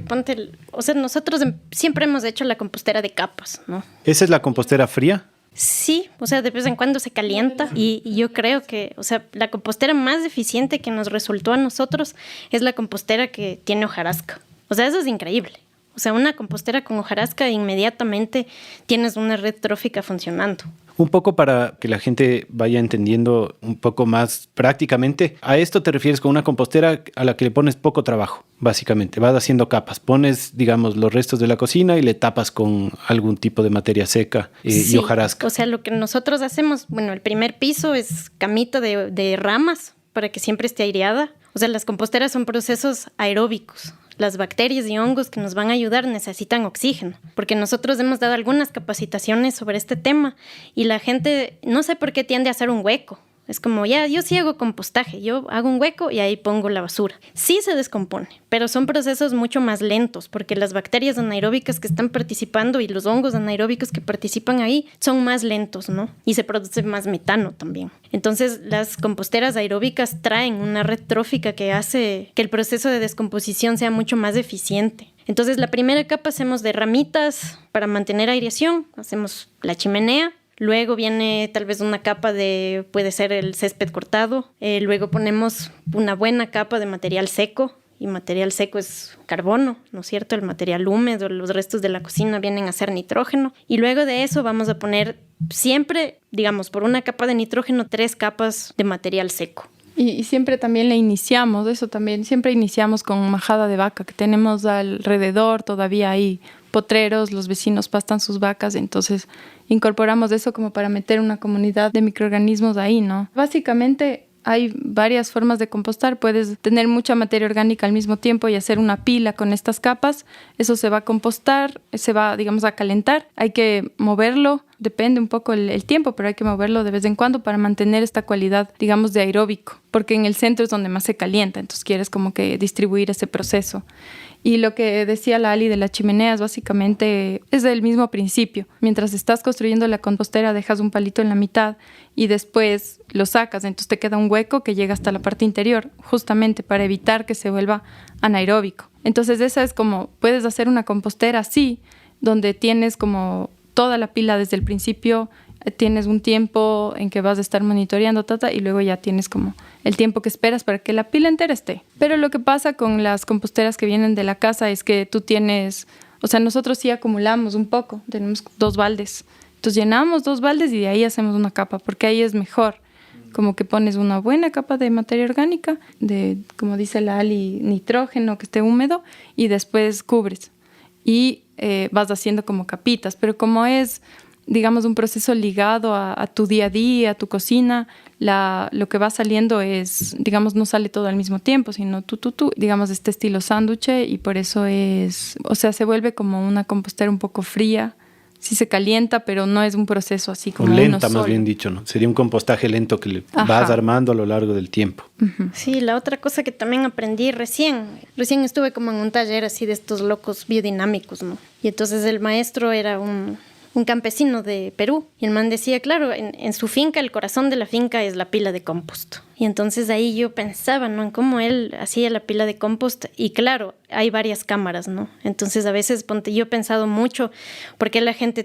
nosotros siempre hemos hecho la compostera de capas, ¿no? ¿Esa es la compostera fría? Sí, de vez en cuando se calienta y yo creo que, la compostera más eficiente que nos resultó a nosotros es la compostera que tiene hojarasca. Eso es increíble. Una compostera con hojarasca, inmediatamente tienes una red trófica funcionando. Un poco para que la gente vaya entendiendo un poco más prácticamente, a esto te refieres con una compostera a la que le pones poco trabajo, básicamente. Vas haciendo capas, pones, digamos, los restos de la cocina y le tapas con algún tipo de materia seca y hojarasca. Lo que nosotros hacemos, el primer piso es camita de ramas para que siempre esté aireada. Las composteras son procesos aeróbicos. Las bacterias y hongos que nos van a ayudar necesitan oxígeno, porque nosotros hemos dado algunas capacitaciones sobre este tema y la gente no sé por qué tiende a hacer un hueco. Es como, yo sí hago compostaje, yo hago un hueco y ahí pongo la basura. Sí se descompone, pero son procesos mucho más lentos, porque las bacterias anaeróbicas que están participando y los hongos anaeróbicos que participan ahí son más lentos, ¿no? Y se produce más metano también. Entonces, las composteras aeróbicas traen una red trófica que hace que el proceso de descomposición sea mucho más eficiente. Entonces, la primera capa hacemos de ramitas para mantener aireación, hacemos la chimenea, luego viene tal vez una capa de, puede ser el césped cortado, luego ponemos una buena capa de material seco, y material seco es carbono, ¿no es cierto? El material húmedo, los restos de la cocina vienen a ser nitrógeno, y luego de eso vamos a poner siempre, digamos, por una capa de nitrógeno, 3 capas de material seco. Y siempre también le iniciamos, eso también, siempre iniciamos con majada de vaca, que tenemos alrededor, todavía hay potreros, los vecinos pastan sus vacas, entonces incorporamos eso como para meter una comunidad de microorganismos ahí, ¿no? Básicamente hay varias formas de compostar. Puedes tener mucha materia orgánica al mismo tiempo y hacer una pila con estas capas. Eso se va a compostar, se va, digamos, a calentar. Hay que moverlo, depende un poco el tiempo, pero hay que moverlo de vez en cuando para mantener esta cualidad, digamos, de aeróbico, porque en el centro es donde más se calienta, entonces quieres como que distribuir ese proceso. Y lo que decía la Ali de las chimeneas, básicamente es del mismo principio. Mientras estás construyendo la compostera, dejas un palito en la mitad y después lo sacas, entonces te queda un hueco que llega hasta la parte interior, justamente para evitar que se vuelva anaeróbico. Entonces esa es como, puedes hacer una compostera así, donde tienes como toda la pila desde el principio, tienes un tiempo en que vas a estar monitoreando, y luego ya tienes como el tiempo que esperas para que la pila entera esté. Pero lo que pasa con las composteras que vienen de la casa es que tú tienes, o sea, nosotros sí acumulamos un poco, tenemos 2 baldes. Entonces llenamos 2 baldes y de ahí hacemos una capa, porque ahí es mejor. Como que pones una buena capa de materia orgánica, de, como dice la Ali, nitrógeno que esté húmedo, y después cubres. Y vas haciendo como capitas, pero como es, digamos, un proceso ligado a tu día a día, a tu cocina, lo que va saliendo es, digamos, no sale todo al mismo tiempo, sino tú, digamos, este estilo sándwich, y por eso es, o sea, se vuelve como una compostera un poco fría. Sí se calienta, pero no es un proceso así como lenta, uno solo. Más bien dicho, ¿no? Sería un compostaje lento que le vas armando a lo largo del tiempo. Uh-huh. Sí, la otra cosa que también aprendí recién estuve como en un taller así de estos locos biodinámicos, ¿no? Y entonces el maestro era un campesino de Perú, y el man decía, claro, en su finca, el corazón de la finca es la pila de compost. Y entonces ahí yo pensaba, ¿no?, en cómo él hacía la pila de compost, y claro, hay varias cámaras, ¿no? Entonces a veces, yo he pensado mucho, porque la gente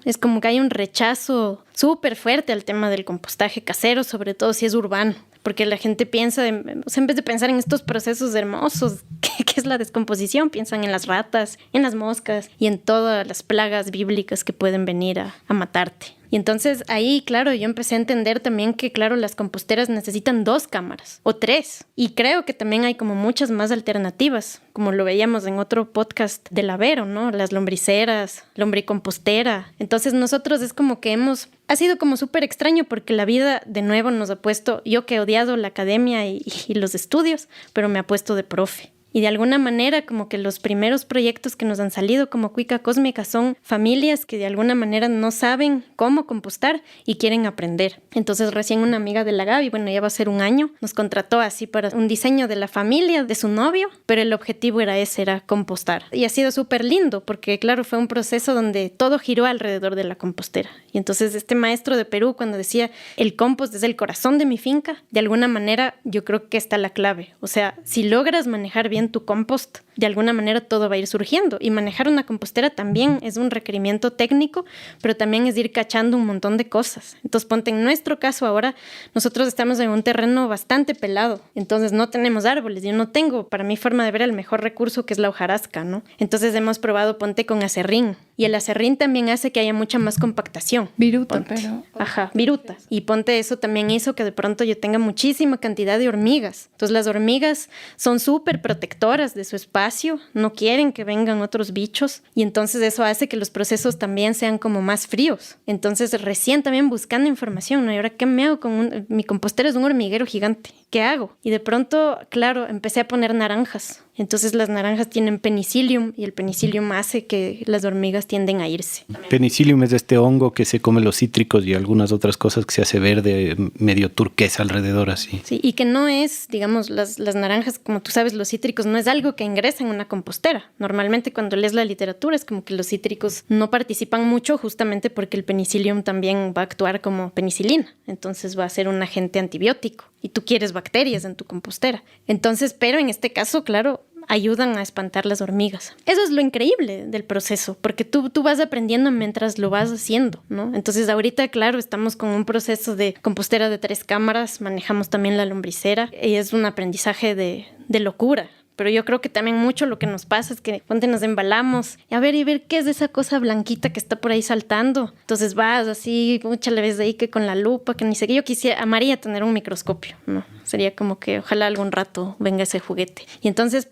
es como que hay un rechazo súper fuerte al tema del compostaje casero, sobre todo si es urbano. Porque la gente piensa, en vez de pensar en estos procesos hermosos, que es la descomposición, piensan en las ratas, en las moscas y en todas las plagas bíblicas que pueden venir a matarte. Y entonces ahí, claro, yo empecé a entender también que, claro, las composteras necesitan 2 cámaras o 3. Y creo que también hay como muchas más alternativas, como lo veíamos en otro podcast del Avero, ¿no? Las lombriceras, lombricompostera. Entonces nosotros es como que ha sido como súper extraño, porque la vida de nuevo nos ha puesto, yo que he odiado la academia y los estudios, pero me ha puesto de profe. Y de alguna manera como que los primeros proyectos que nos han salido como Cuica Cósmica son familias que de alguna manera no saben cómo compostar y quieren aprender. Entonces recién una amiga de la Gaby, ya va a ser un año, nos contrató así para un diseño de la familia de su novio, pero el objetivo era compostar. Y ha sido súper lindo porque claro, fue un proceso donde todo giró alrededor de la compostera. Y entonces este maestro de Perú, cuando decía el compost es el corazón de mi finca, de alguna manera yo creo que está la clave. O sea, si logras manejar bien tu compost, de alguna manera todo va a ir surgiendo. Y manejar una compostera también es un requerimiento técnico, pero también es ir cachando un montón de cosas. Entonces ponte, en nuestro caso ahora, nosotros estamos en un terreno bastante pelado, entonces no tenemos árboles. Yo no tengo, para mi forma de ver, el mejor recurso, que es la hojarasca, ¿no? Entonces hemos probado, ponte, con acerrín, y el acerrín también hace que haya mucha más compactación. Viruta, ponte. pero... Ajá, viruta. Y ponte, eso también hizo que de pronto yo tenga muchísima cantidad de hormigas. Entonces las hormigas son súper protectoras de su espacio, no quieren que vengan otros bichos, y entonces eso hace que los procesos también sean como más fríos. Entonces recién también buscando información, ¿no? Y ahora, ¿qué me hago con mi compostera? Es un hormiguero gigante. ¿Qué hago? Y de pronto, claro, empecé a poner naranjas. Entonces las naranjas tienen penicillium, y el penicillium hace que las hormigas tienden a irse. Penicillium es este hongo que se come los cítricos y algunas otras cosas, que se hace verde, medio turquesa alrededor así. Sí, y que no es, digamos, las naranjas, como tú sabes, los cítricos no es algo que ingresa en una compostera. Normalmente cuando lees la literatura es como que los cítricos no participan mucho, justamente porque el penicillium también va a actuar como penicilina. Entonces va a ser un agente antibiótico y tú quieres bacterias en tu compostera. Entonces, pero en este caso, claro, ayudan a espantar las hormigas. Eso es lo increíble del proceso, porque tú vas aprendiendo mientras lo vas haciendo, ¿no? Entonces ahorita, claro, estamos con un proceso de compostera de 3 cámaras, manejamos también la lombricera y es un aprendizaje de locura. Pero yo creo que también mucho lo que nos pasa es que ponte nos embalamos y ver qué es esa cosa blanquita que está por ahí saltando. Entonces vas así, mucha le ves de ahí que con la lupa, que ni sé qué. Yo amaría tener un microscopio, ¿no? Sería como que ojalá algún rato venga ese juguete. Y entonces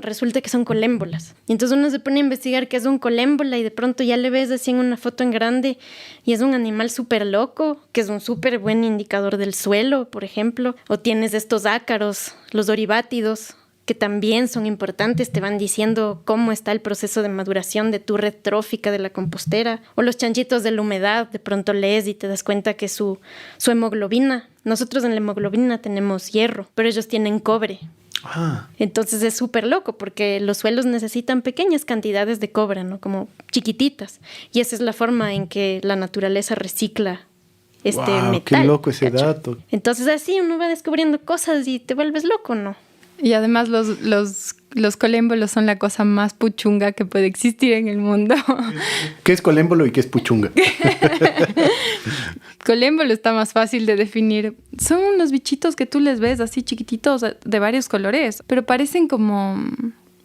resulta que son colémbolas. Y entonces uno se pone a investigar qué es un colémbola y de pronto ya le ves así en una foto en grande y es un animal súper loco, que es un súper buen indicador del suelo, por ejemplo. O tienes estos ácaros, los oribátidos, que también son importantes, te van diciendo cómo está el proceso de maduración de tu red trófica de la compostera, o los chanchitos de la humedad, de pronto lees y te das cuenta que su hemoglobina, nosotros en la hemoglobina tenemos hierro, pero ellos tienen cobre. Entonces es súper loco porque los suelos necesitan pequeñas cantidades de cobre, ¿no? Como chiquititas, y esa es la forma en que la naturaleza recicla metal. ¡Qué loco ese dato! Entonces así uno va descubriendo cosas y te vuelves loco, ¿no? Y además los colémbolos son la cosa más puchunga que puede existir en el mundo. ¿Qué es colémbolo y qué es puchunga? Colémbolo está más fácil de definir. Son unos bichitos que tú les ves así chiquititos de varios colores, pero parecen como,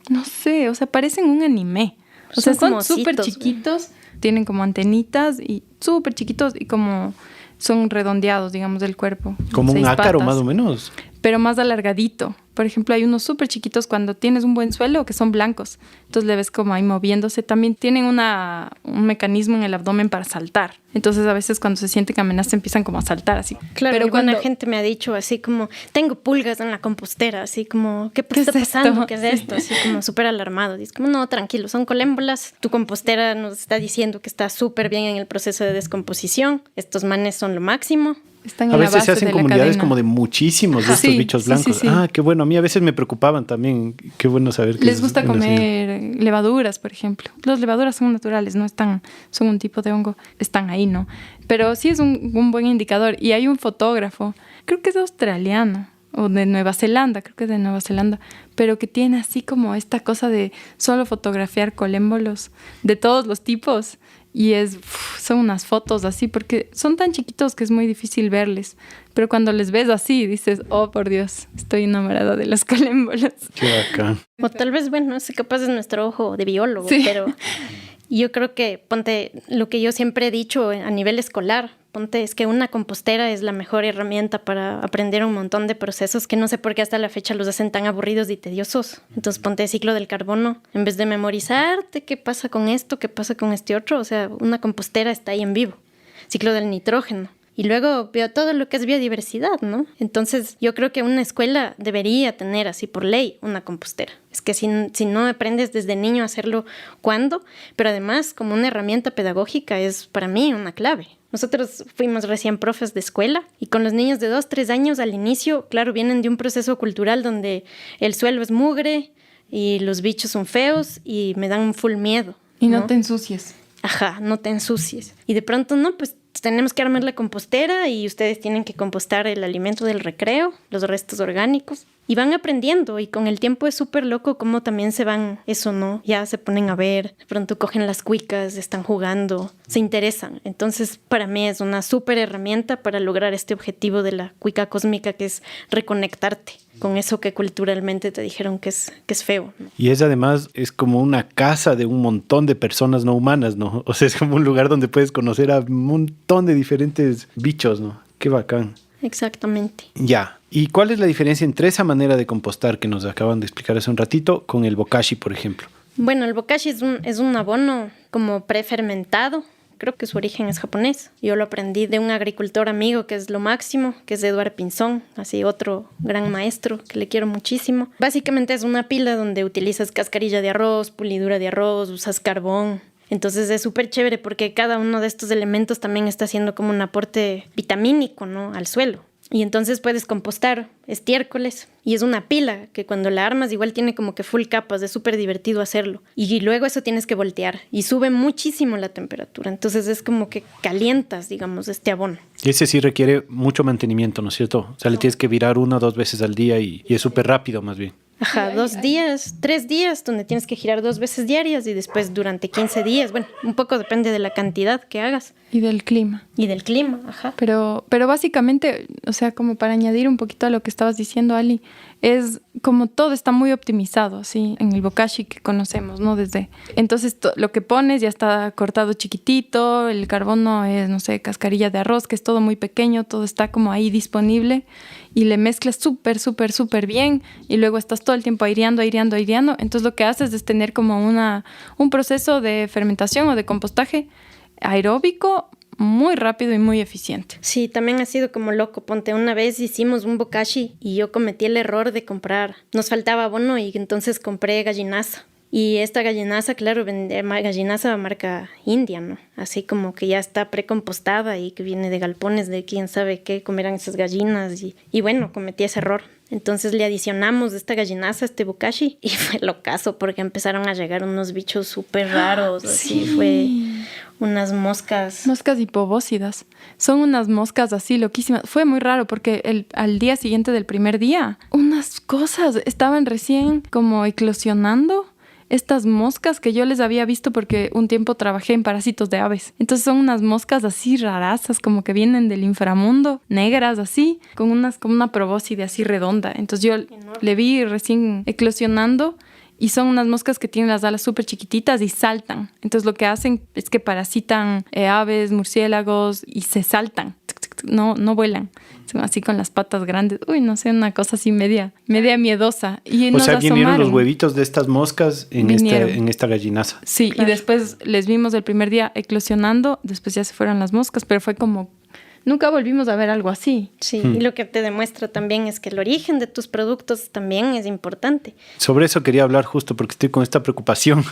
no sé, o sea, parecen un anime. O sea, son súper chiquitos, tienen como antenitas y súper chiquitos y como son redondeados, digamos, del cuerpo. Como un ácaro más o menos. Pero más alargadito. Por ejemplo, hay unos súper chiquitos cuando tienes un buen suelo que son blancos. Entonces le ves como ahí moviéndose. También tienen un mecanismo en el abdomen para saltar. Entonces a veces cuando se sienten amenaza empiezan como a saltar así. Claro, pero cuando gente me ha dicho así como, tengo pulgas en la compostera, así como, ¿qué está pasando? ¿Qué es esto? Así como súper alarmado. Dices como, no, tranquilo, son colémbolas. Tu compostera nos está diciendo que está súper bien en el proceso de descomposición. Estos manes son lo máximo. A veces se hacen comunidades como de muchísimos de estos bichos blancos. Sí. Qué bueno. A mí a veces me preocupaban también. Qué bueno saber que les gusta comer levaduras, por ejemplo. Las levaduras son naturales, son un tipo de hongo. Están ahí, ¿no? Pero sí es un buen indicador. Y hay un fotógrafo, creo que es australiano o de Nueva Zelanda, pero que tiene así como esta cosa de solo fotografiar colémbolos de todos los tipos. Y son unas fotos así, porque son tan chiquitos que es muy difícil verles. Pero cuando les ves así, dices, oh, por Dios, estoy enamorada de los colémbolos. Qué bacán. O tal vez, bueno, no sé, capaz es nuestro ojo de biólogo, sí. Pero yo creo que, ponte, lo que yo siempre he dicho a nivel escolar, ponte, es que una compostera es la mejor herramienta para aprender un montón de procesos que no sé por qué hasta la fecha los hacen tan aburridos y tediosos. Entonces, ponte ciclo del carbono, en vez de memorizarte qué pasa con esto, qué pasa con este otro, o sea, una compostera está ahí en vivo. Ciclo del nitrógeno. Y luego veo todo lo que es biodiversidad, ¿no? Entonces, yo creo que una escuela debería tener así por ley una compostera. Es que si no aprendes desde niño a hacerlo, ¿cuándo? Pero además, como una herramienta pedagógica, es para mí una clave. Nosotros fuimos recién profes de escuela y con los niños de 2, 3 años al inicio, claro, vienen de un proceso cultural donde el suelo es mugre y los bichos son feos y me dan un full miedo. Y no te ensucies. Ajá, no te ensucies. Y de pronto, no, pues tenemos que armar la compostera y ustedes tienen que compostar el alimento del recreo, los restos orgánicos. Y van aprendiendo y con el tiempo es súper loco cómo también se van, eso, ¿no? Ya se ponen a ver, de pronto cogen las cuicas, están jugando, se interesan. Entonces, para mí es una súper herramienta para lograr este objetivo de la cuica cósmica, que es reconectarte con eso que culturalmente te dijeron que es feo, ¿no? Y además es como una casa de un montón de personas no humanas, ¿no? O sea, es como un lugar donde puedes conocer a un montón de diferentes bichos, ¿no? Qué bacán. Exactamente. Ya. ¿Y cuál es la diferencia entre esa manera de compostar que nos acaban de explicar hace un ratito con el bokashi, por ejemplo? Bueno, el bokashi es un abono como prefermentado. Creo que su origen es japonés. Yo lo aprendí de un agricultor amigo que es lo máximo, que es Eduard Pinzón, así otro gran maestro que le quiero muchísimo. Básicamente es una pila donde utilizas cascarilla de arroz, pulidura de arroz, usas carbón. Entonces es súper chévere porque cada uno de estos elementos también está haciendo como un aporte vitamínico, ¿no?, al suelo. Y entonces puedes compostar estiércoles y es una pila que cuando la armas igual tiene como que full capas, es súper divertido hacerlo. Y luego eso tienes que voltear y sube muchísimo la temperatura. Entonces es como que calientas, digamos, este abono. Y ese sí requiere mucho mantenimiento, ¿no es cierto? O sea, le tienes que virar 1 o 2 veces al día y es súper rápido más bien. Ajá, 2 días, 3 días, donde tienes que girar 2 veces diarias y después durante 15 días. Bueno, un poco depende de la cantidad que hagas. Y del clima. Y del clima, ajá. Pero básicamente, o sea, como para añadir un poquito a lo que estabas diciendo, Ali, es como todo está muy optimizado, así, en el bokashi que conocemos, ¿no? Entonces, lo que pones ya está cortado chiquitito, el carbono es, no sé, cascarilla de arroz, que es todo muy pequeño, todo está como ahí disponible y le mezclas súper, súper, súper bien y luego estás todo el tiempo aireando. Entonces, lo que haces es tener como un proceso de fermentación o de compostaje aeróbico muy rápido y muy eficiente. Sí, también ha sido como loco. Ponte, una vez hicimos un bokashi y yo cometí el error de comprar. Nos faltaba abono y entonces compré gallinaza. Y esta gallinaza, claro, gallinaza marca india, ¿no? Así como que ya está precompostada y que viene de galpones de quién sabe qué comerán esas gallinas. Y bueno, cometí ese error. Entonces le adicionamos esta gallinaza a este bokashi y fue locazo porque empezaron a llegar unos bichos súper raros. Así fue unas moscas. Moscas hipovócidas. Son unas moscas así loquísimas. Fue muy raro porque al día siguiente del primer día, unas cosas estaban recién como eclosionando. Estas moscas que yo les había visto porque un tiempo trabajé en parásitos de aves. Entonces son unas moscas así rarazas, como que vienen del inframundo, negras así, con una probóscide así redonda. Entonces yo le vi recién eclosionando y son unas moscas que tienen las alas súper chiquititas y saltan. Entonces lo que hacen es que parasitan aves, murciélagos y se saltan. No vuelan. Son así con las patas grandes. Uy, no sé, una cosa así media miedosa. Y o sea, vinieron los huevitos de estas moscas en esta gallinaza. Sí, claro. Y después les vimos el primer día eclosionando, después ya se fueron las moscas, pero fue como... Nunca volvimos a ver algo así. Sí, y lo que te demuestra también es que el origen de tus productos también es importante. Sobre eso quería hablar justo porque estoy con esta preocupación.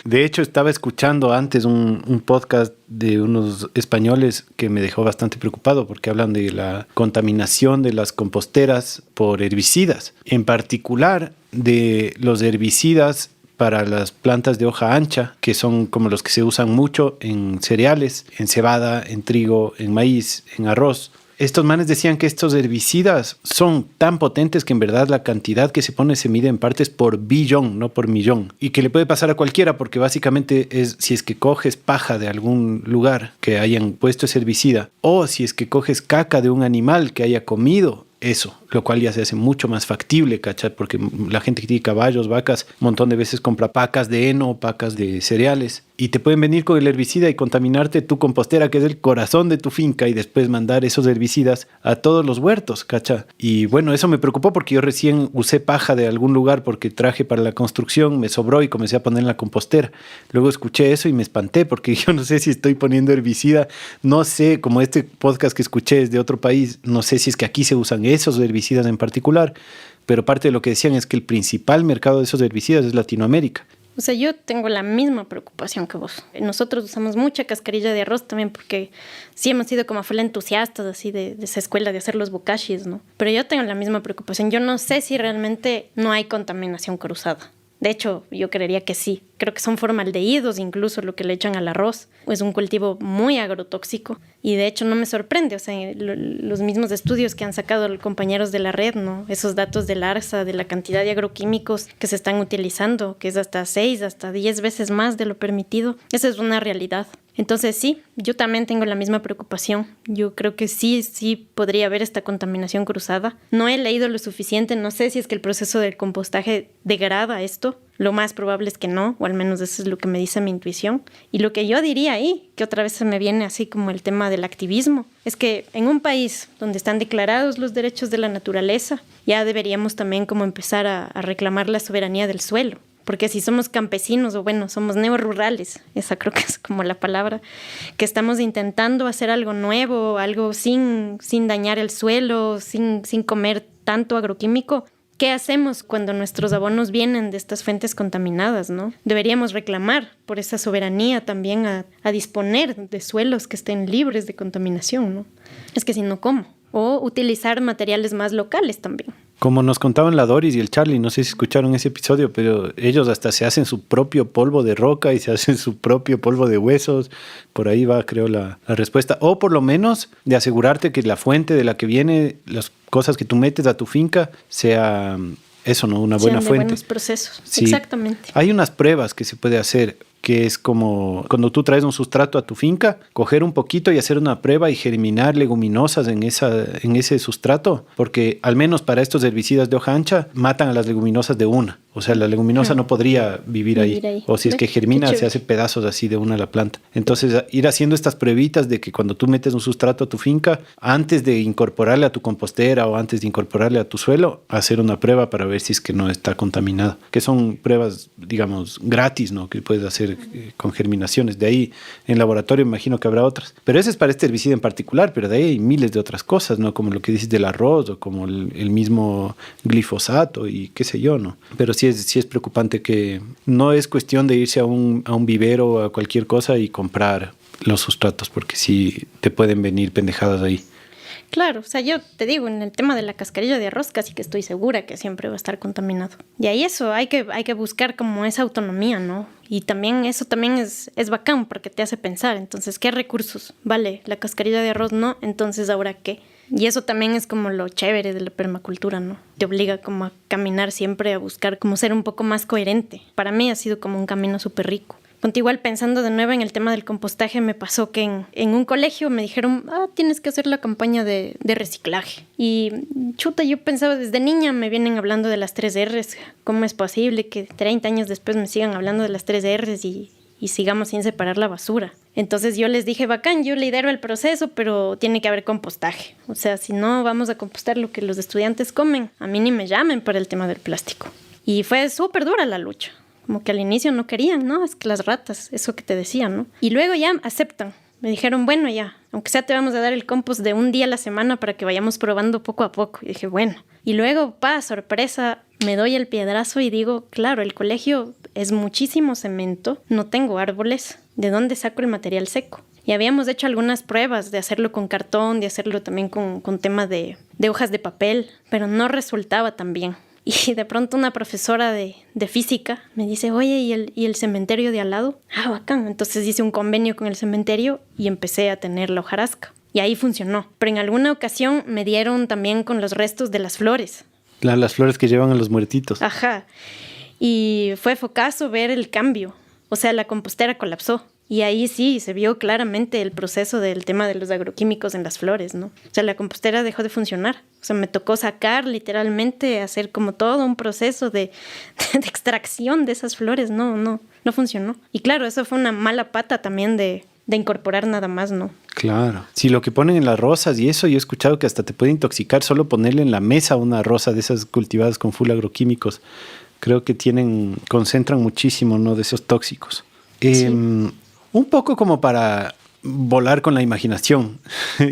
De hecho, estaba escuchando antes un podcast de unos españoles que me dejó bastante preocupado porque hablan de la contaminación de las composteras por herbicidas. En particular, de los herbicidas para las plantas de hoja ancha, que son como los que se usan mucho en cereales, en cebada, en trigo, en maíz, en arroz. Estos manes decían que estos herbicidas son tan potentes que en verdad la cantidad que se pone se mide en partes por billón, no por millón. Y que le puede pasar a cualquiera porque básicamente es si es que coges paja de algún lugar que hayan puesto ese herbicida o si es que coges caca de un animal que haya comido eso, lo cual ya se hace mucho más factible, ¿cachai? Porque la gente que tiene caballos, vacas, un montón de veces compra pacas de heno, pacas de cereales y te pueden venir con el herbicida y contaminarte tu compostera, que es el corazón de tu finca, y después mandar esos herbicidas a todos los huertos, ¿cachai? Y bueno, eso me preocupó porque yo recién usé paja de algún lugar porque traje para la construcción, me sobró y comencé a poner en la compostera. Luego escuché eso y me espanté porque yo no sé si estoy poniendo herbicida, no sé, como este podcast que escuché es de otro país, no sé si es que aquí se usan esos herbicidas en particular, pero parte de lo que decían es que el principal mercado de esos herbicidas es Latinoamérica. O sea, yo tengo la misma preocupación que vos. Nosotros usamos mucha cascarilla de arroz también porque sí hemos sido como full entusiastas así de esa escuela de hacer los bokashis, ¿no? Pero yo tengo la misma preocupación. Yo no sé si realmente no hay contaminación cruzada. De hecho, yo creería que sí. Creo que son formaldehídos incluso lo que le echan al arroz. Es un cultivo muy agrotóxico y de hecho no me sorprende. O sea, los mismos estudios que han sacado los compañeros de la red, ¿no? Esos datos del ARSA, de la cantidad de agroquímicos que se están utilizando, que es hasta 6, hasta 10 veces más de lo permitido. Esa es una realidad. Entonces sí, yo también tengo la misma preocupación. Yo creo que sí podría haber esta contaminación cruzada. No he leído lo suficiente, no sé si es que el proceso del compostaje degrada esto. Lo más probable es que no, o al menos eso es lo que me dice mi intuición. Y lo que yo diría ahí, que otra vez se me viene así como el tema del activismo, es que en un país donde están declarados los derechos de la naturaleza, ya deberíamos también como empezar a reclamar la soberanía del suelo. Porque si somos campesinos o bueno, somos neorurales, esa creo que es como la palabra, que estamos intentando hacer algo nuevo, algo sin dañar el suelo, sin comer tanto agroquímico, ¿qué hacemos cuando nuestros abonos vienen de estas fuentes contaminadas, ¿no? Deberíamos reclamar por esa soberanía también a disponer de suelos que estén libres de contaminación, ¿no? Es que si no, ¿cómo? O utilizar materiales más locales también. Como nos contaban la Doris y el Charlie, no sé si escucharon ese episodio, pero ellos hasta se hacen su propio polvo de roca y se hacen su propio polvo de huesos. Por ahí va, creo, la respuesta. O por lo menos de asegurarte que la fuente de la que viene las cosas que tú metes a tu finca sea eso, ¿no? Una buena de fuente. Buenos procesos, Sí. exactamente. Hay unas pruebas que se puede hacer, que es como cuando tú traes un sustrato a tu finca, coger un poquito y hacer una prueba y germinar leguminosas en ese sustrato, porque al menos para estos herbicidas de hoja ancha matan a las leguminosas de una. O sea, la leguminosa no podría vivir ahí. O si es que germina, se hace pedazos así de una la planta. Entonces, ir haciendo estas pruebitas de que cuando tú metes un sustrato a tu finca, antes de incorporarle a tu compostera o antes de incorporarle a tu suelo, hacer una prueba para ver si es que no está contaminado. Que son pruebas, digamos, gratis, ¿no? Que puedes hacer con germinaciones. De ahí, en laboratorio, imagino que habrá otras. Pero ese es para este herbicida en particular, pero de ahí hay miles de otras cosas, ¿no? Como lo que dices del arroz o como el mismo glifosato y qué sé yo, ¿no? Pero sí es preocupante, que no es cuestión de irse a un vivero o a cualquier cosa y comprar los sustratos, porque sí te pueden venir pendejadas ahí. Claro, o sea, yo te digo, en el tema de la cascarilla de arroz casi que estoy segura que siempre va a estar contaminado. Y ahí eso, hay que buscar como esa autonomía, ¿no? Y también eso también es bacán porque te hace pensar. Entonces, ¿qué recursos? Vale, la cascarilla de arroz no, entonces ¿ahora qué? Y eso también es como lo chévere de la permacultura, ¿no? Te obliga como a caminar siempre, a buscar como ser un poco más coherente. Para mí ha sido como un camino súper rico. Ponte, igual pensando de nuevo en el tema del compostaje, me pasó que en un colegio me dijeron, tienes que hacer la campaña de reciclaje. Y chuta, yo pensaba desde niña, me vienen hablando de las 3 R's. ¿Cómo es posible que 30 años después me sigan hablando de las 3 R's y sigamos sin separar la basura? Entonces yo les dije, bacán, yo lidero el proceso, pero tiene que haber compostaje. O sea, si no vamos a compostar lo que los estudiantes comen, a mí ni me llamen para el tema del plástico. Y fue súper dura la lucha. Como que al inicio no querían, ¿no? Es que las ratas, eso que te decía, ¿no? Y luego ya aceptan. Me dijeron, bueno, ya, aunque sea te vamos a dar el compost de un día a la semana para que vayamos probando poco a poco. Y dije, bueno. Y luego, sorpresa, me doy el piedrazo y digo, claro, el colegio es muchísimo cemento, no tengo árboles, ¿de dónde saco el material seco? Y habíamos hecho algunas pruebas de hacerlo con cartón, de hacerlo también con tema de hojas de papel, pero no resultaba tan bien. Y de pronto una profesora de física me dice, oye, ¿y el cementerio de al lado? Bacán. Entonces hice un convenio con el cementerio y empecé a tener la hojarasca. Y ahí funcionó. Pero en alguna ocasión me dieron también con los restos de las flores. Las flores que llevan a los muertitos. Ajá. Y fue focazo ver el cambio. O sea, la compostera colapsó. Y ahí sí se vio claramente el proceso del tema de los agroquímicos en las flores, ¿no? O sea, la compostera dejó de funcionar. O sea, me tocó sacar literalmente, hacer como todo un proceso de extracción de esas flores. No funcionó. Y claro, eso fue una mala pata también de incorporar nada más, ¿no? Claro. Si lo que ponen en las rosas y eso, yo he escuchado que hasta te puede intoxicar solo ponerle en la mesa una rosa de esas cultivadas con full agroquímicos. Creo que concentran muchísimo, ¿no?, de esos tóxicos. Sí. Un poco como para volar con la imaginación.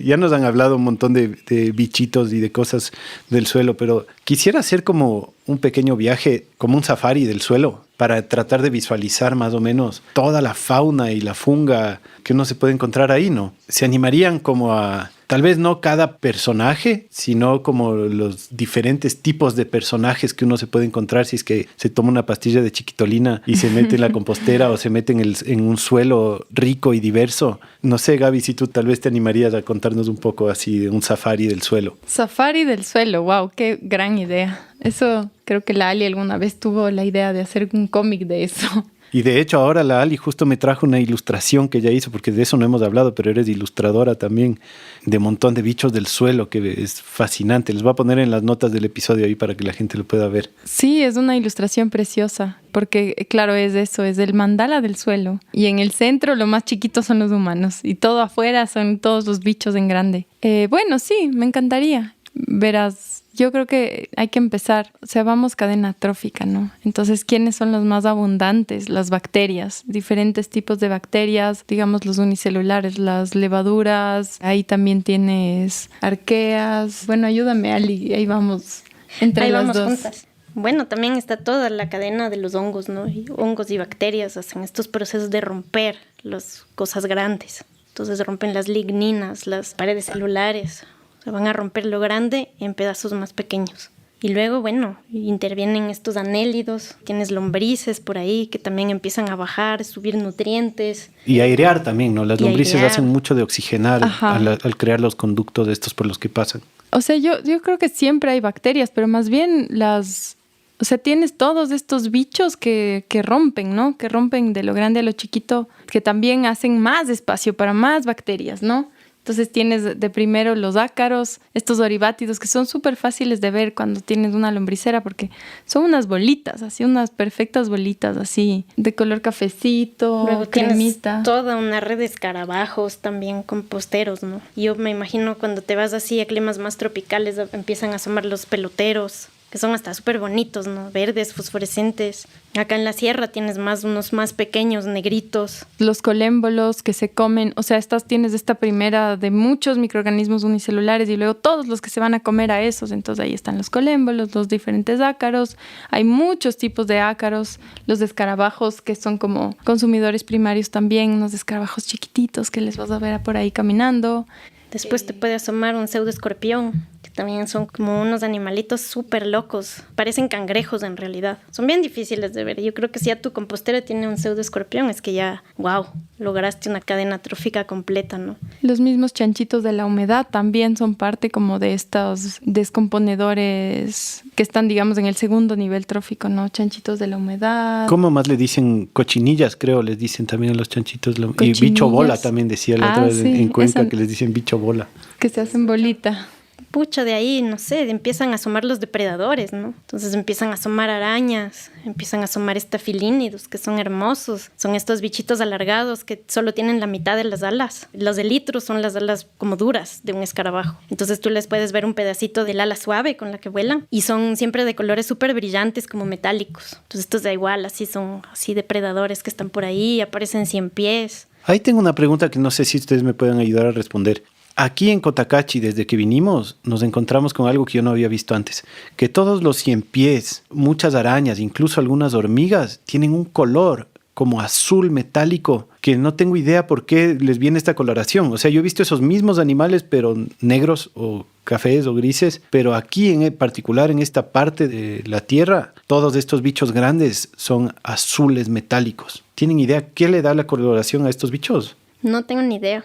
Ya nos han hablado un montón de bichitos y de cosas del suelo, pero quisiera hacer como un pequeño viaje, como un safari del suelo, para tratar de visualizar más o menos toda la fauna y la funga que uno se puede encontrar ahí, ¿no? ¿Se animarían como a, tal vez no cada personaje, sino como los diferentes tipos de personajes que uno se puede encontrar si es que se toma una pastilla de chiquitolina y se mete en la compostera o se mete en un suelo rico y diverso? No sé, Gaby, si tú tal vez te animarías a contarnos un poco así de un safari del suelo. Safari del suelo, wow, qué gran idea. Eso, creo que la Ali alguna vez tuvo la idea de hacer un cómic de eso. Y de hecho ahora la Ali justo me trajo una ilustración que ella hizo, porque de eso no hemos hablado, pero eres ilustradora también, de un montón de bichos del suelo, que es fascinante. Les voy a poner en las notas del episodio ahí para que la gente lo pueda ver. Sí, es una ilustración preciosa, porque claro, es eso, es el mandala del suelo. Y en el centro lo más chiquito son los humanos y todo afuera son todos los bichos en grande. Bueno, sí, me encantaría. Verás, yo creo que hay que empezar, o sea, vamos cadena trófica, ¿no? Entonces, ¿quiénes son los más abundantes? Las bacterias, diferentes tipos de bacterias, digamos los unicelulares, las levaduras, ahí también tienes arqueas. Bueno, ayúdame, Ali, ahí vamos entre ahí las vamos dos. Juntas. Bueno, también está toda la cadena de los hongos, ¿no? Y hongos y bacterias hacen estos procesos de romper las cosas grandes. Entonces rompen las ligninas, las paredes celulares. O sea, van a romper lo grande en pedazos más pequeños. Y luego, bueno, intervienen estos anélidos. Tienes lombrices por ahí que también empiezan a bajar, subir nutrientes. Y airear también, ¿no? Las lombrices hacen mucho de oxigenar al crear los conductos estos por los que pasan. O sea, yo creo que siempre hay bacterias, pero más bien las O sea, tienes todos estos bichos que rompen, ¿no? Que rompen de lo grande a lo chiquito, que también hacen más espacio para más bacterias, ¿no? Entonces tienes de primero los ácaros, estos oribátidos que son súper fáciles de ver cuando tienes una lombricera porque son unas bolitas, así unas perfectas bolitas, así de color cafecito, luego cremita. Tienes toda una red de escarabajos también composteros, ¿no? Yo me imagino cuando te vas así a climas más tropicales empiezan a asomar los peloteros, que son hasta súper bonitos, ¿no? Verdes, fosforescentes. Acá en la sierra tienes unos más pequeños, negritos. Los colémbolos que se comen, o sea, tienes esta primera de muchos microorganismos unicelulares y luego todos los que se van a comer a esos. Entonces ahí están los colémbolos, los diferentes ácaros. Hay muchos tipos de ácaros. Los escarabajos que son como consumidores primarios también, unos escarabajos chiquititos que les vas a ver por ahí caminando. Después te puede asomar un pseudoescorpión, que también son como unos animalitos súper locos. Parecen cangrejos en realidad. Son bien difíciles de ver. Yo creo que si ya tu compostera tiene un pseudoescorpión, es que ya, wow, lograste una cadena trófica completa, ¿no? Los mismos chanchitos de la humedad también son parte como de estos descomponedores que están, digamos, en el segundo nivel trófico, ¿no? Chanchitos de la humedad. ¿Cómo más le dicen? Cochinillas, creo, les dicen también a los chanchitos. Y bicho bola también decía la otra vez en Cuenca, que les dicen bicho bola. Que se hacen bolita. Pucha, de ahí, no sé, empiezan a asomar los depredadores, ¿no? Entonces empiezan a asomar arañas, empiezan a asomar estafilínidos, que son hermosos. Son estos bichitos alargados que solo tienen la mitad de las alas. Los elitros son las alas como duras de un escarabajo. Entonces tú les puedes ver un pedacito del ala suave con la que vuelan y son siempre de colores súper brillantes, como metálicos. Entonces estos da igual, así son así depredadores que están por ahí, aparecen 100 pies. Ahí tengo una pregunta que no sé si ustedes me pueden ayudar a responder. Aquí en Cotacachi, desde que vinimos, nos encontramos con algo que yo no había visto antes, que todos los 100 pies, muchas arañas, incluso algunas hormigas, tienen un color como azul metálico, que no tengo idea por qué les viene esta coloración. O sea, yo he visto esos mismos animales, pero negros o cafés o grises, pero aquí en particular, en esta parte de la Tierra, todos estos bichos grandes son azules metálicos. ¿Tienen idea qué le da la coloración a estos bichos? No tengo ni idea.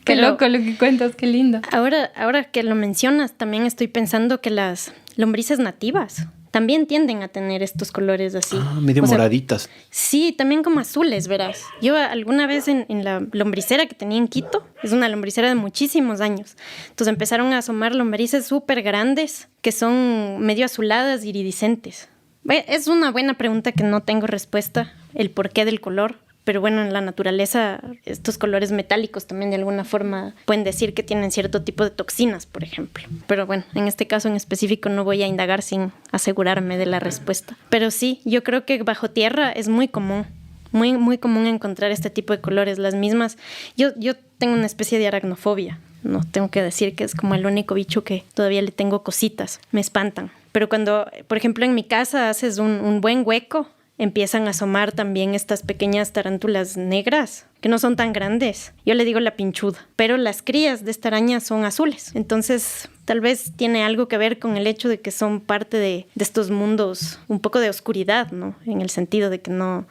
Qué loco lo que cuentas, qué lindo. Ahora que lo mencionas, también estoy pensando que las lombrices nativas también tienden a tener estos colores así. Medio moraditas. Sí, también como azules, verás. Yo alguna vez en la lombricera que tenía en Quito, es una lombricera de muchísimos años, entonces empezaron a asomar lombrices súper grandes que son medio azuladas, iridiscentes. Es una buena pregunta que no tengo respuesta, el porqué del color. Pero bueno, en la naturaleza estos colores metálicos también de alguna forma pueden decir que tienen cierto tipo de toxinas, por ejemplo. Pero bueno, en este caso en específico no voy a indagar sin asegurarme de la respuesta. Pero sí, yo creo que bajo tierra es muy común. Muy común encontrar este tipo de colores, las mismas. Yo tengo una especie de aracnofobia. No tengo que decir que es como el único bicho que todavía le tengo cositas. Me espantan. Pero cuando, por ejemplo, en mi casa haces un buen hueco, empiezan a asomar también estas pequeñas tarántulas negras, que no son tan grandes. Yo le digo la pinchuda, pero las crías de esta araña son azules. Entonces, tal vez tiene algo que ver con el hecho de que son parte de estos mundos un poco de oscuridad, ¿no? En el sentido de que no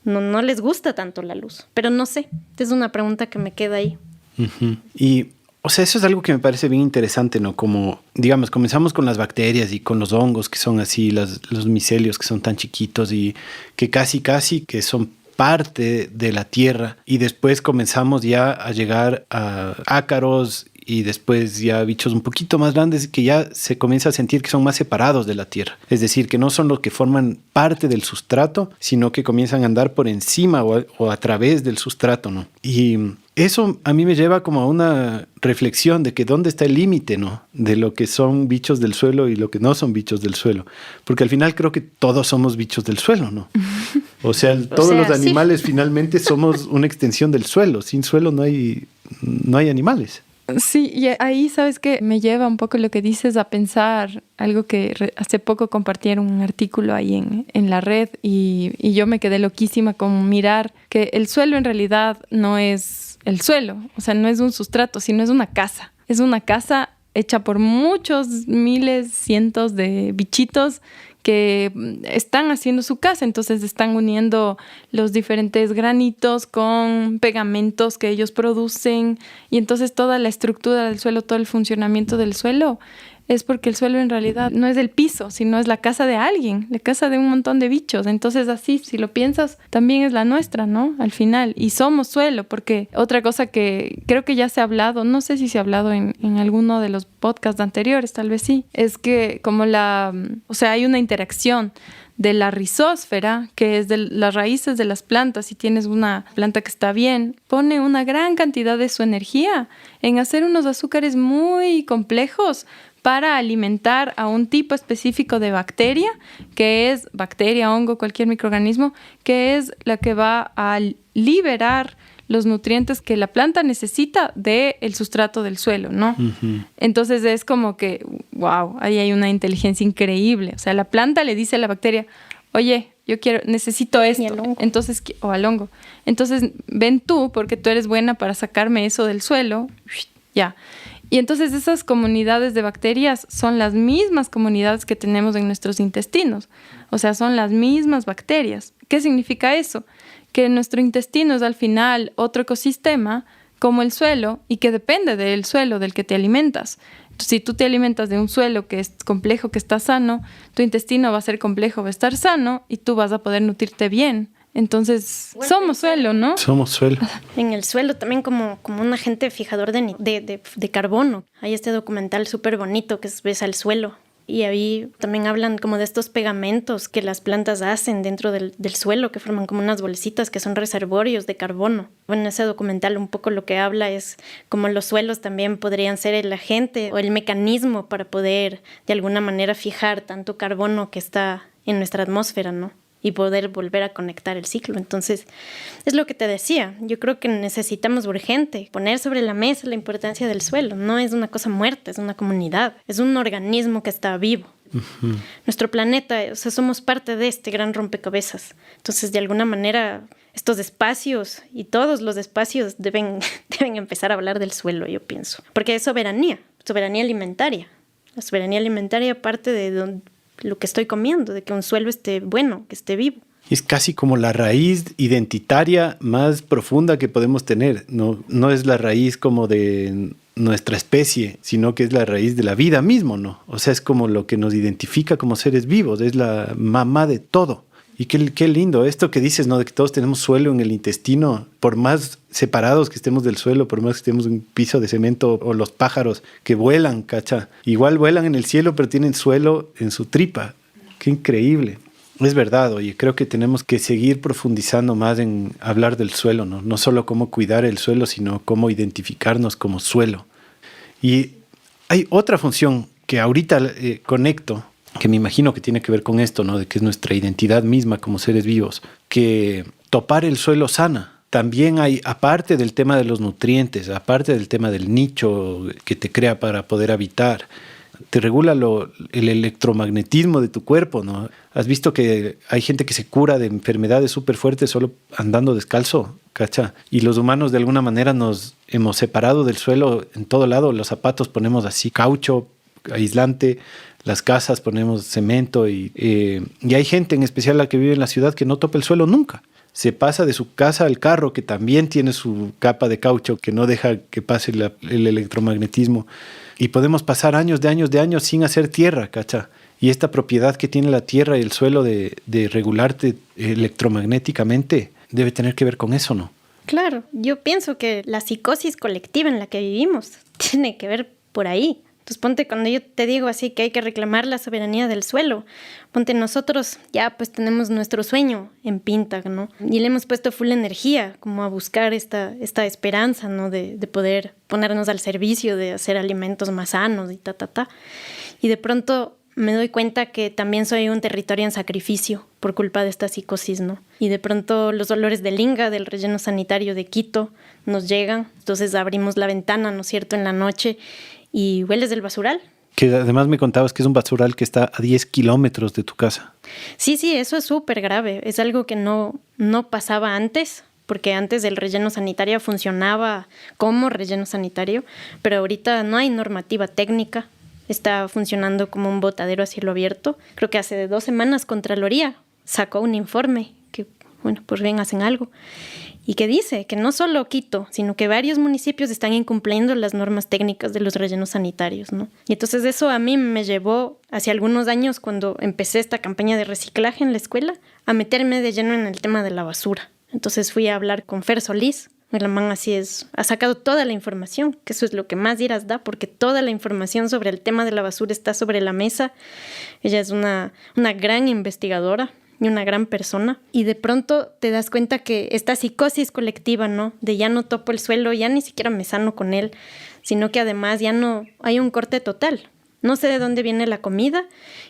les gusta tanto la luz. Pero no sé, es una pregunta que me queda ahí. Uh-huh. Y o sea, eso es algo que me parece bien interesante, ¿no? Como, digamos, comenzamos con las bacterias y con los hongos que son así, los micelios que son tan chiquitos y que casi que son parte de la tierra. Y después comenzamos ya a llegar a ácaros y después ya bichos un poquito más grandes que ya se comienza a sentir que son más separados de la tierra. Es decir, que no son los que forman parte del sustrato, sino que comienzan a andar por encima o a través del sustrato, ¿no? Y eso a mí me lleva como a una reflexión de que dónde está el límite, ¿no? De lo que son bichos del suelo y lo que no son bichos del suelo. Porque al final creo que todos somos bichos del suelo, ¿no? O sea, todos los animales finalmente somos una extensión del suelo. Sin suelo no hay animales. Sí, y ahí, ¿sabes qué? Me lleva un poco lo que dices a pensar algo que hace poco compartieron un artículo ahí en la red y yo me quedé loquísima con mirar que el suelo en realidad no es el suelo, o sea, no es un sustrato, sino es una casa. Es una casa hecha por muchos miles, cientos de bichitos que están haciendo su casa, entonces están uniendo los diferentes granitos con pegamentos que ellos producen, y entonces toda la estructura del suelo, todo el funcionamiento del suelo es porque el suelo en realidad no es el piso, sino es la casa de alguien, la casa de un montón de bichos. Entonces así, si lo piensas, también es la nuestra, ¿no? Al final. Y somos suelo, porque otra cosa que creo que ya se ha hablado, no sé si se ha hablado en alguno de los podcasts anteriores, tal vez sí, es que como hay una interacción de la rizósfera, que es de las raíces de las plantas. Si tienes una planta que está bien, pone una gran cantidad de su energía en hacer unos azúcares muy complejos para alimentar a un tipo específico de bacteria, que es bacteria, hongo, cualquier microorganismo, que es la que va a liberar los nutrientes que la planta necesita del sustrato del suelo, ¿no? Uh-huh. Entonces es como que, wow, ahí hay una inteligencia increíble. O sea, la planta le dice a la bacteria, oye, necesito esto. Entonces, o al hongo. Entonces, ven tú, porque tú eres buena para sacarme eso del suelo. Ya. Y entonces esas comunidades de bacterias son las mismas comunidades que tenemos en nuestros intestinos. O sea, son las mismas bacterias. ¿Qué significa eso? Que nuestro intestino es al final otro ecosistema como el suelo y que depende del suelo del que te alimentas. Entonces, si tú te alimentas de un suelo que es complejo, que está sano, tu intestino va a ser complejo, va a estar sano y tú vas a poder nutrirte bien. Entonces, somos suelo, ¿no? Somos suelo. En el suelo también como un agente fijador de carbono. Hay este documental súper bonito que ves al suelo. Y ahí también hablan como de estos pegamentos que las plantas hacen dentro del suelo, que forman como unas bolsitas que son reservorios de carbono. Bueno, ese documental un poco lo que habla es como los suelos también podrían ser el agente o el mecanismo para poder de alguna manera fijar tanto carbono que está en nuestra atmósfera, ¿no? Y poder volver a conectar el ciclo. Entonces, es lo que te decía. Yo creo que necesitamos urgente poner sobre la mesa la importancia del suelo. No es una cosa muerta, es una comunidad. Es un organismo que está vivo. Uh-huh. Nuestro planeta, o sea, somos parte de este gran rompecabezas. Entonces, de alguna manera, estos espacios y todos los espacios deben empezar a hablar del suelo, yo pienso. Porque es soberanía alimentaria. La soberanía alimentaria parte de lo que estoy comiendo, de que un suelo esté bueno, que esté vivo. Es casi como la raíz identitaria más profunda que podemos tener. No es la raíz como de nuestra especie, sino que es la raíz de la vida mismo, ¿no? O sea, es como lo que nos identifica como seres vivos, es la mamá de todo. Y qué lindo esto que dices, ¿no? De que todos tenemos suelo en el intestino, por más separados que estemos del suelo, por más que estemos en un piso de cemento, o los pájaros que vuelan, ¿cacha? Igual vuelan en el cielo, pero tienen suelo en su tripa. Qué increíble. Es verdad, oye, creo que tenemos que seguir profundizando más en hablar del suelo, ¿no? No solo cómo cuidar el suelo, sino cómo identificarnos como suelo. Y hay otra función que ahorita conecto, que me imagino que tiene que ver con esto, ¿no? De que es nuestra identidad misma como seres vivos, que topar el suelo sana. También hay, aparte del tema de los nutrientes, aparte del tema del nicho que te crea para poder habitar, te regula el electromagnetismo de tu cuerpo, ¿no? ¿Has visto que hay gente que se cura de enfermedades súper fuertes solo andando descalzo? ¿Cacha? Y los humanos de alguna manera nos hemos separado del suelo en todo lado. Los zapatos ponemos así caucho, aislante, las casas ponemos cemento y hay gente en especial la que vive en la ciudad que no topa el suelo nunca. Se pasa de su casa al carro que también tiene su capa de caucho que no deja que pase el electromagnetismo. Y podemos pasar años de años sin hacer tierra, ¿cacha? Y esta propiedad que tiene la tierra y el suelo de regularte electromagnéticamente debe tener que ver con eso, ¿no? Claro, yo pienso que la psicosis colectiva en la que vivimos tiene que ver por ahí. Entonces ponte, cuando yo te digo así que hay que reclamar la soberanía del suelo, ponte, nosotros ya pues tenemos nuestro sueño en pinta, ¿no? Y le hemos puesto full energía como a buscar esta esperanza, ¿no? De poder ponernos al servicio de hacer alimentos más sanos y Y de pronto me doy cuenta que también soy un territorio en sacrificio por culpa de esta psicosis, ¿no? Y de pronto los olores del Inga, del relleno sanitario de Quito, nos llegan. Entonces abrimos la ventana, ¿no es cierto?, en la noche y hueles del basural. Que además me contabas que es un basural que está a 10 kilómetros de tu casa. Sí, eso es súper grave. Es algo que no pasaba antes, porque antes el relleno sanitario funcionaba como relleno sanitario, pero ahorita no hay normativa técnica está funcionando como un botadero a cielo abierto. Creo que hace 2 semanas Contraloría sacó un informe que, bueno, por bien hacen algo. Y que dice que no solo Quito, sino que varios municipios están incumpliendo las normas técnicas de los rellenos sanitarios, ¿no? Y entonces eso a mí me llevó, hace algunos años, cuando empecé esta campaña de reciclaje en la escuela, a meterme de lleno en el tema de la basura. Entonces fui a hablar con Fer Solís. El man así ha sacado toda la información, que eso es lo que más iras da, porque toda la información sobre el tema de la basura está sobre la mesa. Ella es una gran investigadora y una gran persona, y de pronto te das cuenta que esta psicosis colectiva, ¿no? De ya no topo el suelo, ya ni siquiera me sano con él, sino que además ya no hay un corte total. No sé de dónde viene la comida,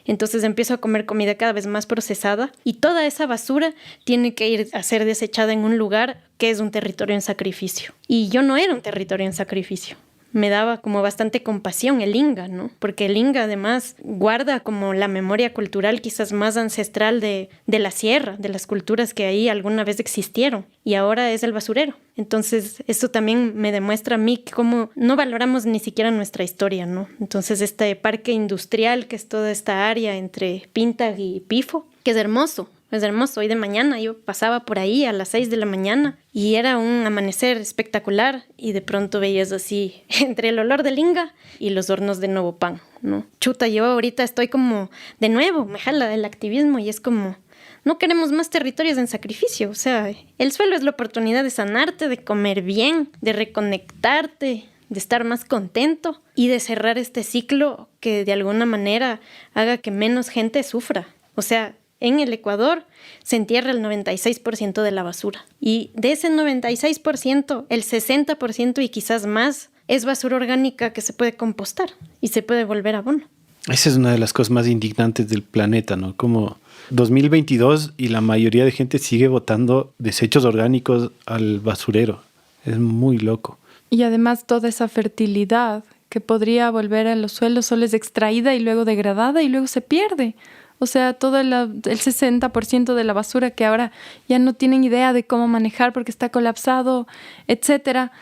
entonces empiezo a comer comida cada vez más procesada y toda esa basura tiene que ir a ser desechada en un lugar que es un territorio en sacrificio. Y yo no era un territorio en sacrificio. Me daba como bastante compasión el Inga, ¿no? Porque el Inga además guarda como la memoria cultural quizás más ancestral de la sierra, de las culturas que ahí alguna vez existieron, y ahora es el basurero. Entonces eso también me demuestra a mí cómo no valoramos ni siquiera nuestra historia, ¿no? Entonces este parque industrial que es toda esta área entre Pintag y Pifo, que es hermoso. Es hermoso. Hoy de mañana yo pasaba por ahí a las 6 de la mañana y era un amanecer espectacular y de pronto veías así entre el olor del Inga y los hornos de Nuevo Pan, ¿no? Chuta, yo ahorita estoy como de nuevo, me jala el activismo y es como, no queremos más territorios en sacrificio. O sea, el suelo es la oportunidad de sanarte, de comer bien, de reconectarte, de estar más contento y de cerrar este ciclo que de alguna manera haga que menos gente sufra. O sea, en el Ecuador se entierra el 96% de la basura. Y de ese 96%, el 60% y quizás más es basura orgánica que se puede compostar y se puede volver abono. Esa es una de las cosas más indignantes del planeta, ¿no? Como 2022 y la mayoría de gente sigue botando desechos orgánicos al basurero. Es muy loco. Y además toda esa fertilidad que podría volver a los suelos solo es extraída y luego degradada y luego se pierde. O sea, todo el 60% de la basura que ahora ya no tienen idea de cómo manejar porque está colapsado, etcétera,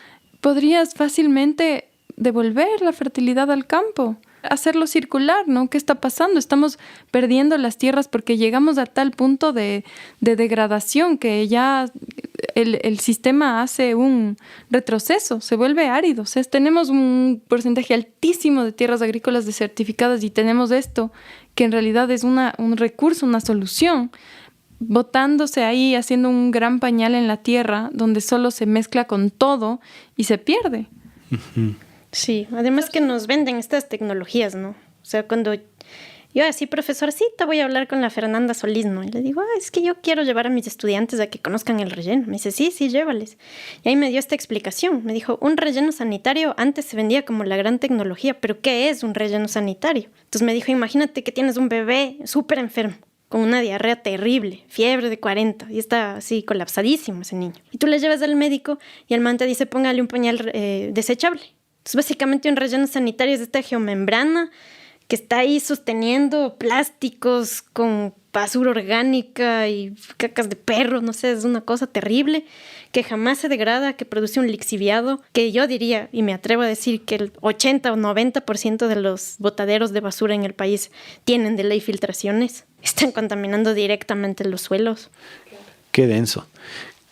podrías fácilmente devolver la fertilidad al campo, hacerlo circular, ¿no? ¿Qué está pasando? Estamos perdiendo las tierras porque llegamos a tal punto de degradación que ya el sistema hace un retroceso, se vuelve árido. O sea, tenemos un porcentaje altísimo de tierras agrícolas desertificadas y tenemos esto que en realidad es un recurso, una solución, botándose ahí, haciendo un gran pañal en la tierra donde solo se mezcla con todo y se pierde. Uh-huh. Sí, además que nos venden estas tecnologías, ¿no? O sea, cuando yo así, profesorcita, voy a hablar con la Fernanda Solís, ¿no? Y le digo, es que yo quiero llevar a mis estudiantes a que conozcan el relleno. Me dice, sí, llévales. Y ahí me dio esta explicación. Me dijo, un relleno sanitario antes se vendía como la gran tecnología, pero ¿qué es un relleno sanitario? Entonces me dijo, imagínate que tienes un bebé súper enfermo, con una diarrea terrible, fiebre de 40, y está así colapsadísimo ese niño. Y tú le llevas al médico y el man te dice, póngale un pañal desechable. Entonces básicamente un relleno sanitario es esta geomembrana que está ahí sosteniendo plásticos con basura orgánica y cacas de perro, no sé, es una cosa terrible que jamás se degrada, que produce un lixiviado, que yo diría, y me atrevo a decir que el 80 o 90% de los botaderos de basura en el país tienen de ley filtraciones, están contaminando directamente los suelos. Qué denso.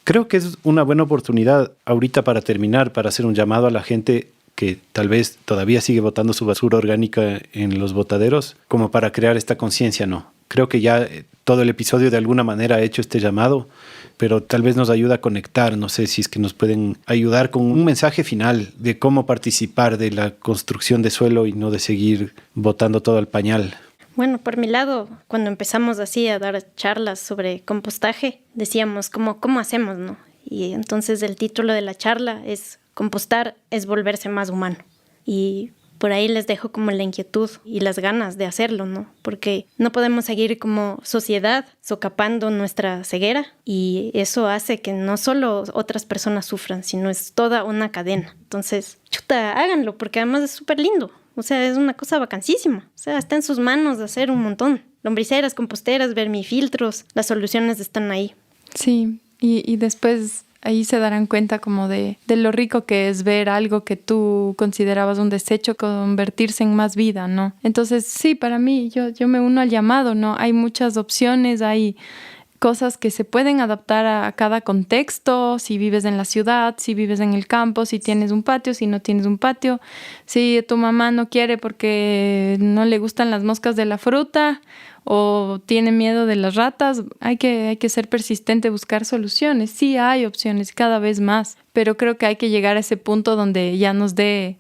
Creo que es una buena oportunidad ahorita para terminar, para hacer un llamado a la gente que tal vez todavía sigue botando su basura orgánica en los botaderos, como para crear esta conciencia, ¿no? Creo que ya todo el episodio de alguna manera ha hecho este llamado, pero tal vez nos ayuda a conectar. No sé si es que nos pueden ayudar con un mensaje final de cómo participar de la construcción de suelo y no de seguir botando todo al pañal. Bueno, por mi lado, cuando empezamos así a dar charlas sobre compostaje, decíamos, ¿cómo hacemos, no? Y entonces el título de la charla es compostar es volverse más humano. Y por ahí les dejo como la inquietud y las ganas de hacerlo, ¿no? Porque no podemos seguir como sociedad socapando nuestra ceguera y eso hace que no solo otras personas sufran, sino es toda una cadena. Entonces, chuta, háganlo porque además es súper lindo. O sea, es una cosa vacancísima. O sea, está en sus manos de hacer un montón. Lombriceras, composteras, vermifiltros, las soluciones están ahí. Sí, y después ahí se darán cuenta como de lo rico que es ver algo que tú considerabas un desecho convertirse en más vida, ¿no? Entonces, sí, para mí, yo me uno al llamado, ¿no? Hay muchas opciones, hay cosas que se pueden adaptar a cada contexto, si vives en la ciudad, si vives en el campo, si tienes un patio, si no tienes un patio, si tu mamá no quiere porque no le gustan las moscas de la fruta o tiene miedo de las ratas, hay que ser persistente, buscar soluciones. Sí hay opciones cada vez más, pero creo que hay que llegar a ese punto donde ya nos dé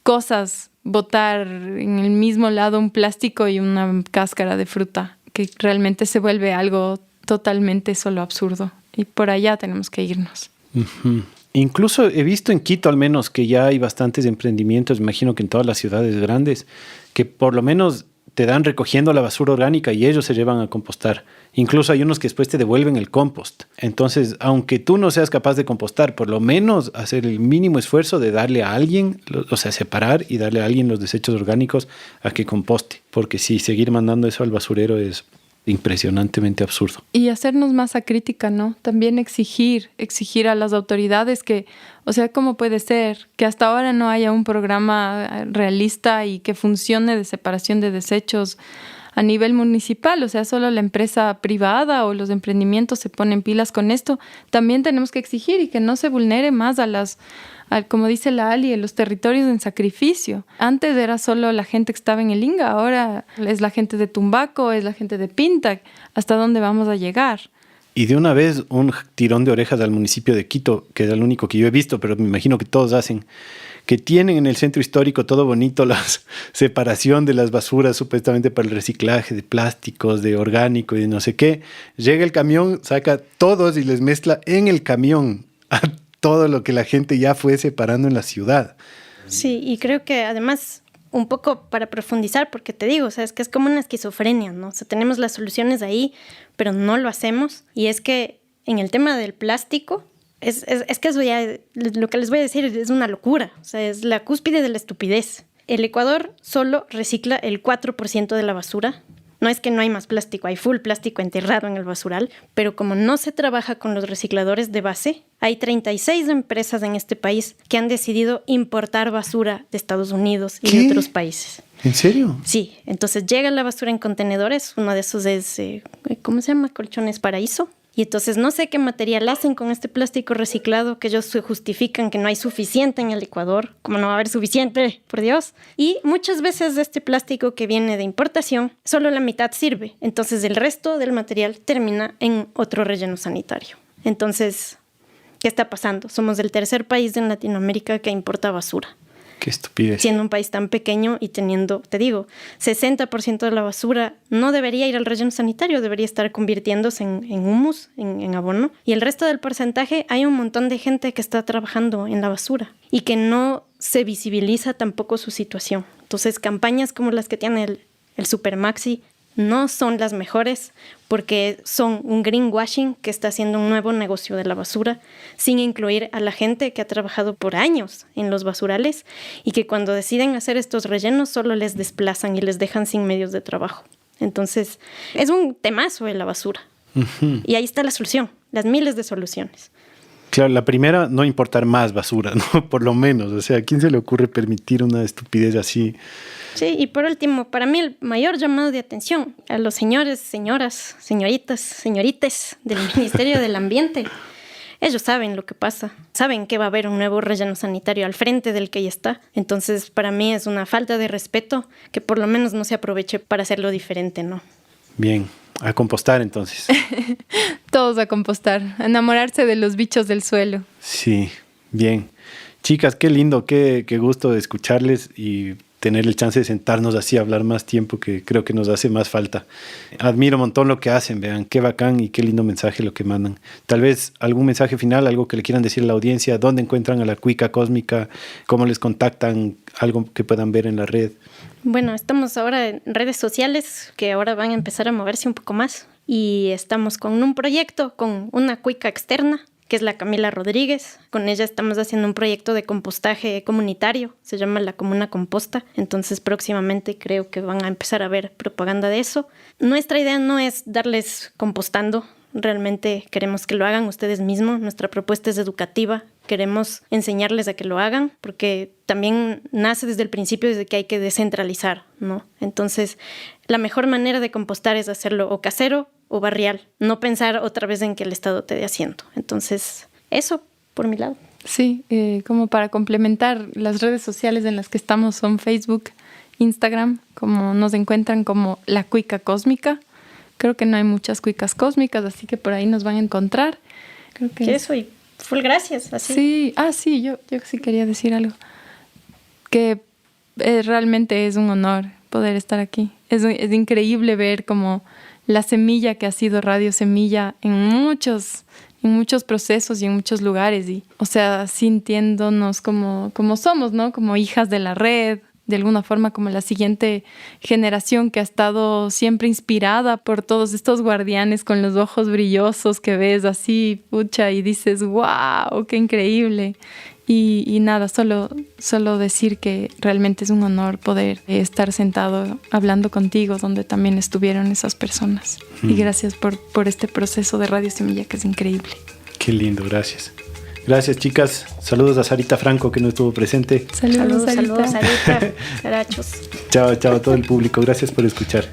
cosas botar en el mismo lado un plástico y una cáscara de fruta, que realmente se vuelve algo totalmente solo absurdo. Y por allá tenemos que irnos. Uh-huh. Incluso he visto en Quito al menos que ya hay bastantes emprendimientos, imagino que en todas las ciudades grandes, que por lo menos te dan recogiendo la basura orgánica y ellos se llevan a compostar. Incluso hay unos que después te devuelven el compost. Entonces, aunque tú no seas capaz de compostar, por lo menos hacer el mínimo esfuerzo de darle a alguien, o sea, separar y darle a alguien los desechos orgánicos a que composte. Porque sí, seguir mandando eso al basurero es impresionantemente absurdo. Y hacernos masa crítica, ¿no? También exigir a las autoridades que, o sea, ¿cómo puede ser que hasta ahora no haya un programa realista y que funcione de separación de desechos a nivel municipal? O sea, solo la empresa privada o los emprendimientos se ponen pilas con esto. También tenemos que exigir y que no se vulnere más como dice la Ali, los territorios en sacrificio. Antes era solo la gente que estaba en el Inga, ahora es la gente de Tumbaco, es la gente de Pinta. ¿Hasta dónde vamos a llegar? Y de una vez un tirón de orejas al municipio de Quito, que es el único que yo he visto, pero me imagino que todos hacen, que tienen en el centro histórico todo bonito la separación de las basuras supuestamente para el reciclaje de plásticos, de orgánico y de no sé qué. Llega el camión, saca todos y les mezcla en el camión a todo lo que la gente ya fue separando en la ciudad. Sí, y creo que además, un poco para profundizar, porque te digo, o sea, es que es como una esquizofrenia, ¿no? O sea, tenemos las soluciones ahí, pero no lo hacemos. Y es que en el tema del plástico, es que eso ya, lo que les voy a decir es una locura. O sea, es la cúspide de la estupidez. El Ecuador solo recicla el 4% de la basura. No es que no hay más plástico, hay full plástico enterrado en el basural, pero como no se trabaja con los recicladores de base, hay 36 empresas en este país que han decidido importar basura de Estados Unidos y de otros países. ¿En serio? Sí, entonces llega la basura en contenedores, uno de esos es, ¿cómo se llama? Colchones Paraíso. Y entonces no sé qué material hacen con este plástico reciclado, que ellos se justifican que no hay suficiente en el Ecuador. ¿Cómo no va a haber suficiente? Por Dios. Y muchas veces de este plástico que viene de importación, solo la mitad sirve. Entonces el resto del material termina en otro relleno sanitario. Entonces, ¿qué está pasando? Somos el tercer país en Latinoamérica que importa basura. Qué estupidez. Siendo un país tan pequeño y teniendo, te digo, 60% de la basura no debería ir al relleno sanitario, debería estar convirtiéndose en humus, en abono. Y el resto del porcentaje, hay un montón de gente que está trabajando en la basura y que no se visibiliza tampoco su situación. Entonces, campañas como las que tiene el Supermaxi no son las mejores porque son un greenwashing que está haciendo un nuevo negocio de la basura sin incluir a la gente que ha trabajado por años en los basurales y que cuando deciden hacer estos rellenos solo les desplazan y les dejan sin medios de trabajo. Entonces, es un temazo de la basura. Uh-huh. Y ahí está la solución, las miles de soluciones. Claro, la primera, no importar más basura, ¿no? Por lo menos. O sea, ¿a quién se le ocurre permitir una estupidez así? Sí, y por último, para mí el mayor llamado de atención a los señores, señoras, señoritas, señorites del Ministerio del Ambiente. Ellos saben lo que pasa, saben que va a haber un nuevo relleno sanitario al frente del que ya está. Entonces, para mí es una falta de respeto que por lo menos no se aproveche para hacerlo diferente, ¿no? Bien, a compostar entonces. Todos a compostar, a enamorarse de los bichos del suelo. Sí, bien. Chicas, qué lindo, qué gusto de escucharles y tener el chance de sentarnos así a hablar más tiempo, que creo que nos hace más falta. Admiro un montón lo que hacen, vean, qué bacán y qué lindo mensaje lo que mandan. Tal vez algún mensaje final, algo que le quieran decir a la audiencia, dónde encuentran a la Cuica Cósmica, cómo les contactan, algo que puedan ver en la red. Bueno, estamos ahora en redes sociales que ahora van a empezar a moverse un poco más y estamos con un proyecto con una cuica externa que es la Camila Rodríguez. Con ella estamos haciendo un proyecto de compostaje comunitario, se llama La Comuna Composta, entonces próximamente creo que van a empezar a ver propaganda de eso. Nuestra idea no es darles compostando realmente queremos que lo hagan ustedes mismos. Nuestra propuesta es educativa. Queremos enseñarles a que lo hagan porque también nace desde el principio desde que hay que descentralizar, ¿no? Entonces, la mejor manera de compostar es hacerlo o casero o barrial. No pensar otra vez en que el Estado te dé asiento. Entonces, eso por mi lado. Sí, como para complementar, las redes sociales en las que estamos son Facebook, Instagram, como nos encuentran como La Cuica Cósmica. Creo que no hay muchas cuicas cósmicas, así que por ahí nos van a encontrar. Creo que eso, y full gracias. Así. Sí, sí, yo sí quería decir algo. Que realmente es un honor poder estar aquí. Es increíble ver como la semilla que ha sido Radio Semilla en muchos procesos y en muchos lugares. Y, o sea, sintiéndonos como somos, ¿no? Como hijas de la red, de alguna forma como la siguiente generación que ha estado siempre inspirada por todos estos guardianes con los ojos brillosos que ves así, pucha, y dices, wow, qué increíble. Y nada, solo decir que realmente es un honor poder estar sentado hablando contigo, donde también estuvieron esas personas. Y gracias por este proceso de Radio Semilla, que es increíble. Qué lindo, gracias. Gracias, chicas. Saludos a Sarita Franco, que no estuvo presente. Saludos, Sarita. Carachos. Chao a todo el público. Gracias por escuchar.